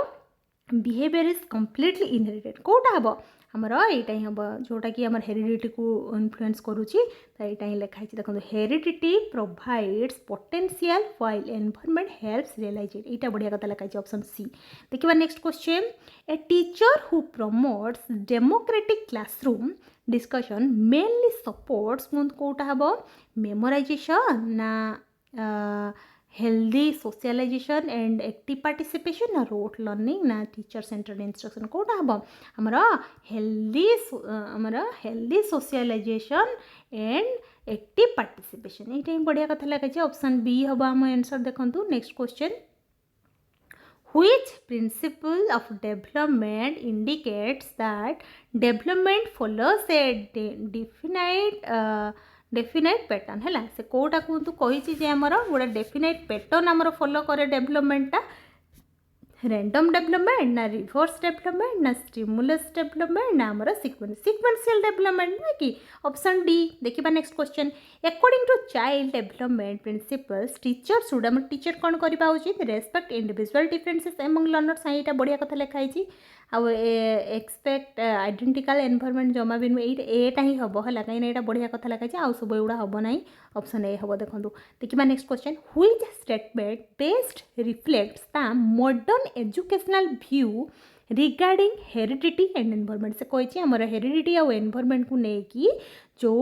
behaviour is completely inherited कौटा हम आमर यहाँ ही हम जोटा कि आम हेरिडिटी को इन्फ्लुएंस करुच्ची तो यहाँ ही लिखाई देखो heredity provides potential while environment helps realize it यहाँ बढ़िया कथा लिखाई ऑप्शन सी देखिए next question a teacher who promotes democratic classroom discussion mainly supports कौटा हम मेमोराइजेशन ना healthy socialization and active participation ना रोट लर्निंग ना टीचर सेंटर्ड इंस्ट्रक्शन कौटा हम हमारा healthy socialization and active participation यहाँ बढ़िया कथा लगे ऑप्शन बी हम आम आंसर देखो next question which principle of development indicates that development follows a definite pattern है से कौटा कहतु कही आमर गोटे डेफिनाइट पैटर्न आमर फॉलो करे डेवलपमेंटा रैंडम डेवलपमेंट ना रिवर्स डेवलपमेंट ना स्टिमुलस डेवलपमेंट ना आमर सिक्वेंशियल डेवलपमेंट ना कि ऑप्शन डी देखिए next question according to child development principles teacher should आम टीचर कौन करवा उचित respect individual differences among learners यहाँ बढ़िया कथा लिखाई आउ एक्सपेक्ट आइडेंटिकल एनवायरनमेंट जमा भी नुहे एटा ही हम है कहीं यहाँ बढ़िया कथा लिखाई आउ सब एगुड़ा हम ना ऑप्शन ए हम देखो देखिए next question which statement best reflects the modern educational view regarding heredity and environment से कही आमर हेरिडिटी आउ एनवायरनमेंट को लेकिन जो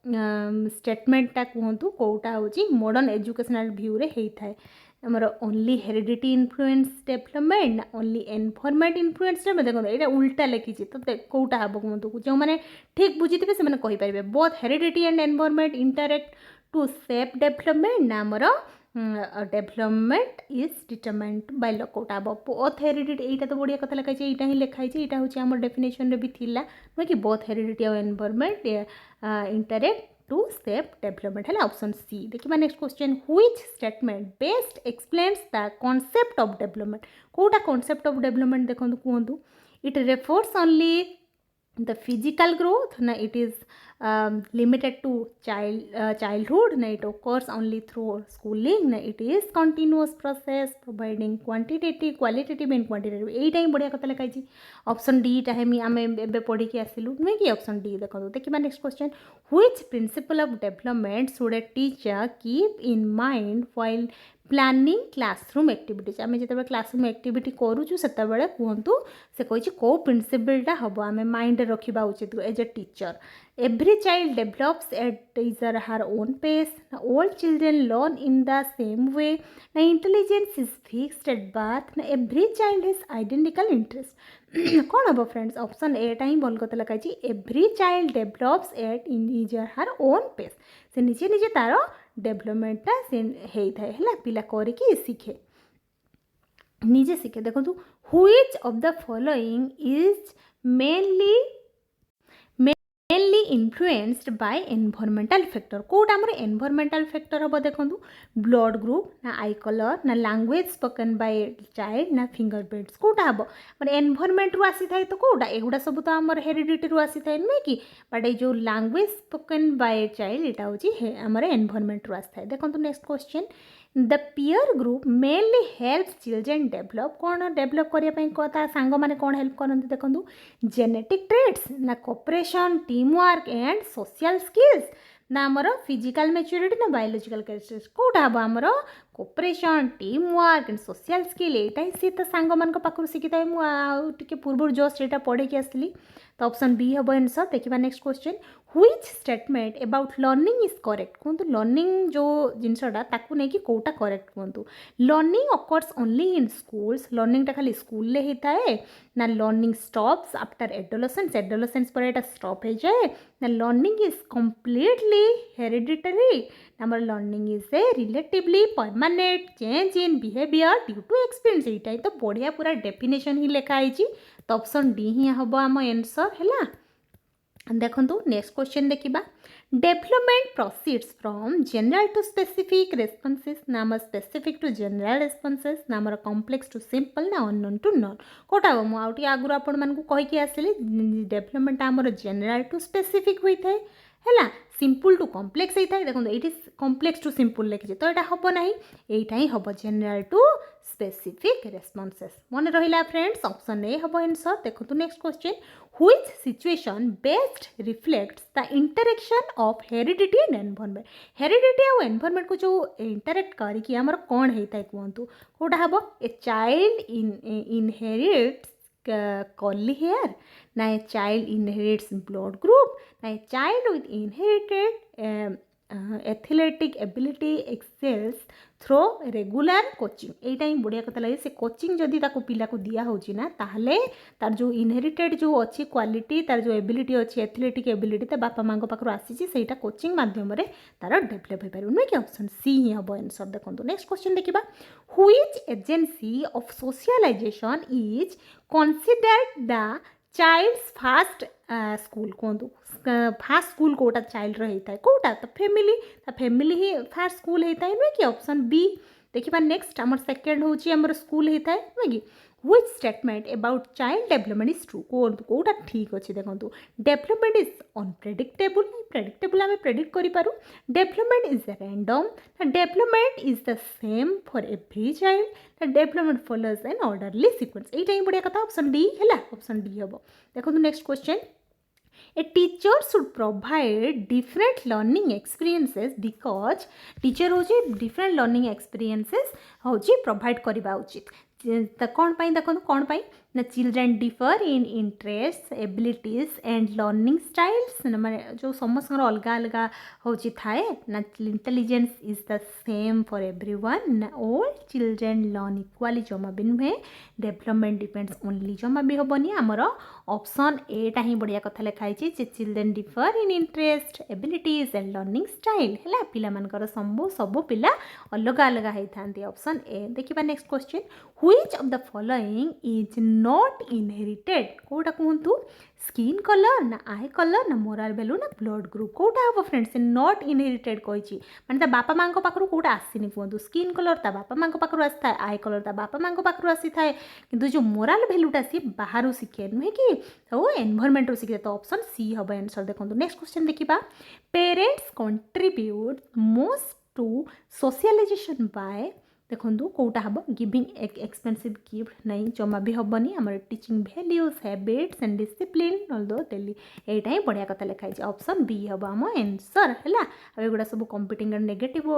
स्टेटमेंटा कहतु कौटा हूँ मॉडर्न एजुकेशनल व्यू रे होता है आमर ओनली हेरिडिटी इन्फ्लुएंस डेवलपमेंट ना ओनली एनवायरनमेंट इन्फ्लुएंस देखो ये उल्टा लिखी तो कौटा हम कहतु जो मैंने ठीक बुझी थे से कहींपारे both heredity and environment interact to shape development ना आमर development is determined by law कौटा हम बोथ हेरिडिटी यहाँ तो बढ़िया कथा लिखाई यहाँ ही लिखाई यहाँ हूँ आम डेफिनेशन भी थिला नुहे कि बोथ हेरिडिटी और environment interact to shape development है ऑप्शन सी देखिए next question which statement best explains the concept of development कौटा कॉन्सेप्ट ऑफ डेवलपमेंट देखो कहतु it refers only the physical growth na it is limited to childhood na it occurs only through schooling na it is continuous process providing quantitative qualitative and quantitative यही time बढ़िया कथा लिखाई option D टा आम ए पढ़ी की आसिलु नुहे कि ऑप्शन डी देखो देखिए next question which principle of development should a teacher keep in mind while planning classroom activities आम जो क्लासरूम एक्टिविटी करुचु से कहतु से कही कौ प्रिंसिपलटा हम आम माइंड रखा उचित as a teacher every child develops at his or her own pace all children learn in the same way ना intelligence is fixed at birth ना every child has identical interest कौन हम फ्रेंड्स ऑप्शन एटा ही भल कथा लिखाई every child develops at in his or her own pace से निजे निजे तार डेवलपमेंटा से होता है पिला करके शिखे निजे शिखे देखो which of the following is mainly influenced by environmental factor कौटा आम एनवायरमेंटल फैक्टर हम देखो ब्लड ग्रुप ना आई कलर ना लैंग्वेज स्पोकन बाय चाइल्ड ना फिंगरप्रिंट्स कौटा हम मैंने एनवायरमेंट रू आसी थाए तो कौटा एगुड़ा सब तो आम हेरिडिटी रू आसी थाए नुहे कि बट ये जो लैंग्वेज स्पोकन बाय चाइल्ड यहाँ हूँ आम एनवायरमेंट रू आसी थाए देखो next question the peer group mainly help children develop कौन डेभलप करने कथा सांग मैंने कौन हेल्प करते देखो जेनेटिक ट्रेड्स ना cooperation team work and social skills ना आमर फिजिकल मैच्योरिटी ना बायोलॉजिकल कैरेक्टरिस्टिक्स कौटा हम आमर cooperation team work and social skill यहाँ ही सी तो सांग मान पाखु शिखी था मुझे पूर्व जस्ट यहाँ पढ़े आसली तो ऑप्शन बी हम आंसर। देखिए next question, which statement about learning is correct कहतु लर्निंग जो जिनसटा ताकू नहीं कि कोटा करेक्ट कहतु learning occurs only in schools लर्निंगटा खाली स्कूल रे होता है ना लर्निंग स्टॉप्स आफ्टर एडोलेसेंस पर एटा स्टॉप हो जाए ना learning is completely hereditary number learning is a relatively permanent change in behaviour due to experience एटा तो बढ़िया पूरा डेफिनेशन ही लिखाई तो ऑप्शन डी ही हम आम आंसर है। देखो नेक्स्ट क्वेश्चन देखा development proceeds from general to specific responses नाम स्पेसिफिक टू जनरल रेस्पॉन्सेस नाम कॉम्प्लेक्स टू सिंपल ना अननोन टू नॉन कोटा मुझे आगुरी आपण कहीकि आसली डेवलपमेंट आमर जनरल टू स्पेसिफिक होता है है सिंपल टू कॉम्प्लेक्स होता है देखो ये कॉम्प्लेक्स टू सिंपल लिखी तो यहाँ हम ना यहीटा ही हम जनरल टू स्पेसिफिक रेस्पॉन्सेस मन रहा फ्रेंड्स ऑप्शन ए हम आंसर। देखो next question which situation best reflects the interaction of heredity and environment heredity और एनवायरनमेंट को जो इंटरेक्ट करके आमर कौन होता है कहतु कौटा हम a child inherits curly hair ना a child inherits blood group ना a child with inherited athletic ability excels through regular coaching एटा ही बढ़िया कथा लगे से कोचिंग जदि ताको पिला को दिया होची ना ताहले तार जो इनहेरिटेड जो अच्छी क्वालिटी तार जो एबिलिटी अच्छी एथलेटिक एबिलिटी ता बापा माँ पाखु आसी सेटा कोचिंग माध्यम रे तार डेभलप हो पार नुहे कि ऑप्शन सी ही हम आंसर। देखो नेक्स्ट क्वेश्चन देखा which agency of socialization is considered the child's first school कहतु फास्ट स्कूल कोटा चाइल्ड रही है कोटा तो फैमिली ही फास्ट स्कूल होता है नुहे कि ऑप्शन बी। देखा नेक्स्ट आमर सेकेंड हूँ आमर स्कूल होता है नुहे कि which statement about child development is true कौटा ठीक अच्छे देखो डेवलपमेंट इज अनप्रेडिक्टेबल आम प्रेडिक्ट करूँ development is random development is the same for every child development follows an orderly sequence यहीटा ही बढ़िया कथा ऑप्शन डी है ऑप्शन डी हम। देखो next question A teacher should provide different learning experiences because teacher होची different learning experiences होची provide करिबा उचित तो कौन पाई देखो कौन पाई ना children differ in interest abilities and learning styles माने जो समस्त अलग अलग होची थाए ना intelligence is the same for everyone ना ऑल चिल्ड्रेन लर्न इक्वाली जमा भी नुहे डेवलपमेंट डिपेंड्स ओनली जमा भी हेनी आमर ऑप्शन एटा ही बढ़िया कथा लिखाई children differ in interest abilities and learning style है पिला सब पिला अलग अलग होता ऑप्शन ए। देखिए next question which of the following is not inherited कोटा कहतु स्किन कलर ना आई कलर ना मोराल वैल्यू ना ब्लड ग्रुप कोटा हम फ्रेंड्स नॉट इनहेरिटेड कही माने बापा माँ पाखु कोटा आसनी कहतु स्किन कलर ता बापा माँ पाखु आसी था आई कलर ता बापा माँ पाखु आसी था कि जो मोराल वैल्यूटा सी बाहर शिखे नुहे कि तो एनवायरनमेंट शिखे तो ऑप्शन सी हम आंसर। देखो नेक्स्ट क्वेश्चन देखा parents contribute most to socialization by देखो कौटा हम गिविंग एक्सपेंसिव गिफ्ट नहीं जमा भी हेनी आम teaching values habits and discipline although daily यहीटा ही बढ़िया कथा लिखाई ऑप्शन बी हम आम आंसर है एगुड़ा सब कॉम्पिटिंग नेगेटिव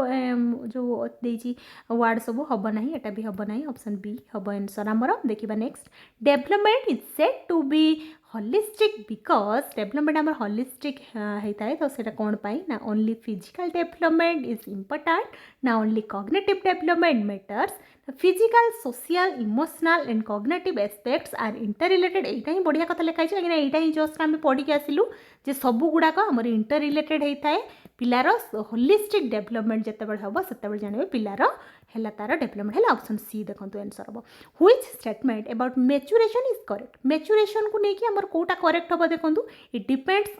जो देती वार्ड सब हम ना यहाँ भी हम ना ऑप्शन बी हम आंसर आमर। देखा next development is said to be holistic because development आम होलिस्टिक होता है तो सेटा कौन पाई ना only physical development is important ना only cognitive development matters physical social emotional and cognitive aspects are interrelated यहीटा ही बढ़िया कथा लिखाई कहीं यहीटा ही जस्ट आम पढ़ी आसिलु जे सब गुड़ाक आम इंटर रिलेटेड होता है पिलार होलिस्टिक डेवलपमेंट जितेबाला हम से जानवे पिलार है तार डेवलपमेंट है ऑप्शन सी। देखो आंसर हम which statement about maturation is correct maturation को लेकिन आमर कोटा करेक्ट हम देखो it depends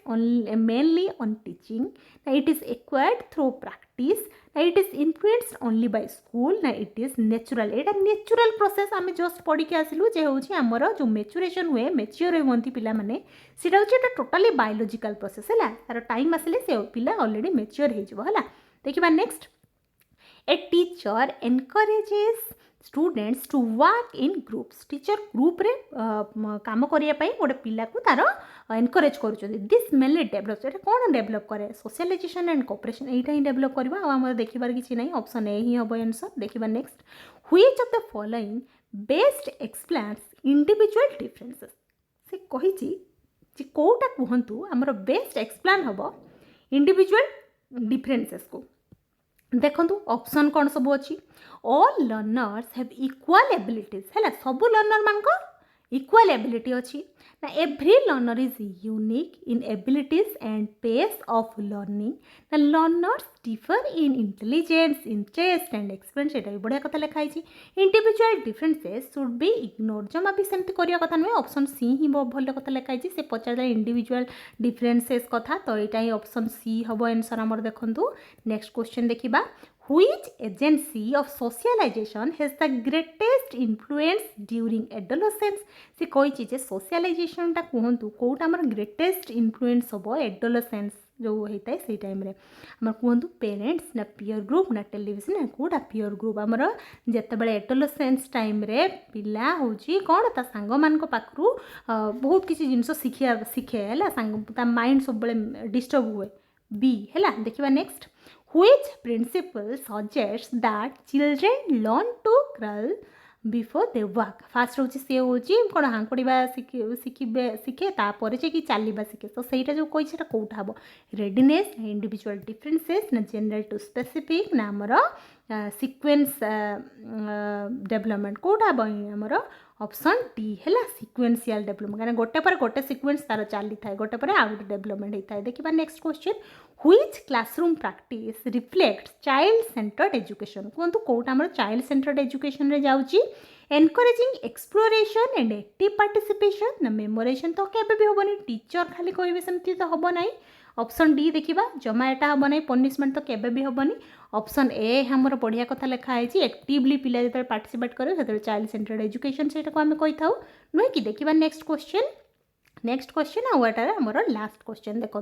mainly on teaching ना it is acquired through practice ना it is influenced only by school ना इट इज नेचुरल एटा नेचुरल प्रोसेस आम जस्ट पढ़ी आसिलु जे होची आमर जो मैच्योरेशन हुए मैच्योर होती पिला माने सेटा होची एटा टोटली बायोलॉजिकल प्रोसेस है तार टाइम आसिले से पिला ऑलरेडी मैच्योर हो जिवो हला। देखिबा next a teacher encourages students to work in groups teacher group रे काम करने गोटे पिला को तार एनकरेज कर दिस मेनली डेभलप ये कौन डेभलप करे सोशलाइजेशन एंड कोऑपरेशन यहीटा ही डेभलप करवा आम देखार किसी ना ऑप्शन ए ही हम आंसर। देखा next which of the following best explains individual differences से कही जे कोटा कहतु आमर बेस्ट एक्सप्लेन हम इंडिविजुअल डिफरेन्सेस को देखो ऑप्शन कौन सब अच्छी all learners have equal abilities है सब लर्नर मान इक्वल एबिलिटी अच्छी ना every learner is unique in abilities and pace of learning ना learners differ in intelligence interest and experience ये भी बढ़िया कथा लिखाई individual differences should be ignore जमा भी सेमती करिया कथा नुहे ऑप्शन सी ही भल कथा लिखाई से पचार इंडिविजुअल डिफरेन्सेस कथा तो यहाँ ही ऑप्शन सी हम आंसर आमर देखु नेक्स्ट क्वेश्चन देखा Which agency of socialization has the greatest influence during adolescence? से कोई चीज़ socialization टा कहतु कौटा आमर greatest influence हम adolescence जो होता है से टाइम रे आमर कहतु पेरेंट्स ना पीयर ग्रुप ना टेलीविजन ना कौटा पीयर ग्रुप आमर जितेबाला adolescence टाइम रे पिला होची कौन ता सांग मान पाखु बहुत किसी जिनस शिखे है सांग माइंड सब डिस्टर्ब हुए बी है देखा next Which principle suggests that children learn to crawl before they walk? First होची से होची कौन हांकुड़ा शिखे तापर कि चलवा शिखे तो सहीटा जो कही से कौटा हम रेडीनेस ना इंडिविजुअल डिफरेन्सेस ना जनरल टू स्पेसिफिक ना आमर सिक्वेन्स डेवलपमेंट कौटा हम आमर ऑप्शन डी है सिक्वेन्शियल डेवलपमेंट कहीं गोटे पर गोटे सिक्वेन्स तार चली था गोटे पर आउ गोटे डेवलपमेंट होता है देखा next question Which classroom practice reflects child centered education? कहतु कौटा आमर चाइल्ड सेंटर्ड एजुकेशन रे जाउची encouraging exploration and active participation ना मेमोरेशन तो केबे भी होबनी टीचर खाली कहबे सेमती तो होबो नाही ऑप्शन डी देखिबा जमा एटा होबो नाही पनिशमेंट तो केबे भी होबनी ऑप्शन ए हमर बढ़िया कथा लिखा है एक्टिवली पिला जते पार्टिसिपेट करे सेते चाइल्ड सेंटर्ड एजुकेशन सेटा को हम कहि थाउ नुहे कि देखिबा नेक्स्ट क्वेश्चन आउटार आमर लास्ट क्वेश्चन देखो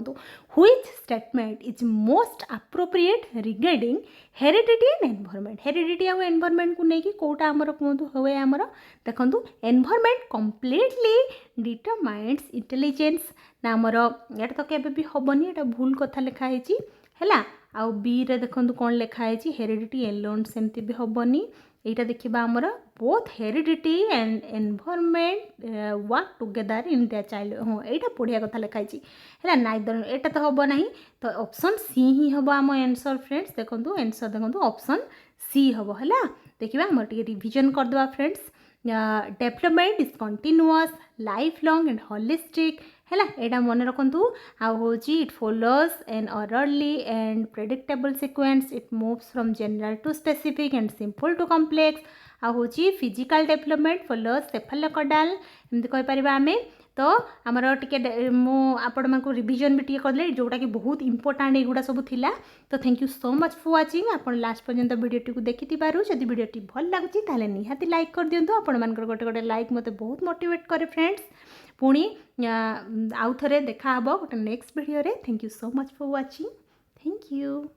Which statement is most appropriate regarding heredity and environment? heredity आउ environment को लेकिन कौटा आमर कहतु हुए आमर देखो environment completely determines intelligence ना आमर यहाँ तो केबे भी हबनी एटा भूल कथा लिखाई है आउ बी रे देखो कौन लिखाई हेरिडिटी एलोन सेमती भी हबनी यहाँ देखा आमर both heredity and environment work together in the child हाँ यहाँ बढ़िया कथा लिखाई है नाइदर एटा तो हम ना तो ऑप्शन सी ही हम आम आंसर फ्रेंड्स देखो आंसर देखो ऑप्शन सी हम है देखिए आम टे रिविजन करदे friends development is continuous life long and holistic है यहाँ मन रखु आउ it follows an orderly and predictable sequence it moves from general to specific and simple to complex आउ फिजिकल डेवलपमेंट फॉलोज सेफालोकॉर्डाल एमती कहीपर आम तो आमर टे मुझे रिविजन भी टे कर जोटा कि बहुत इंपोर्टाट युवा सब थिला तो thank you so much for watching आप लास्ट पर्यंत वीडियोटी को देखि जदि वीडियोटी भल लगुच निहाती लाइक कर दिंतु आपण गोटे गोटे लाइक मते बहुत मोटिवेट करे फ्रेंड्स पुणी आउ थे देखा गोटे नेक्स्ट वीडियो रे thank you so much for watching thank you.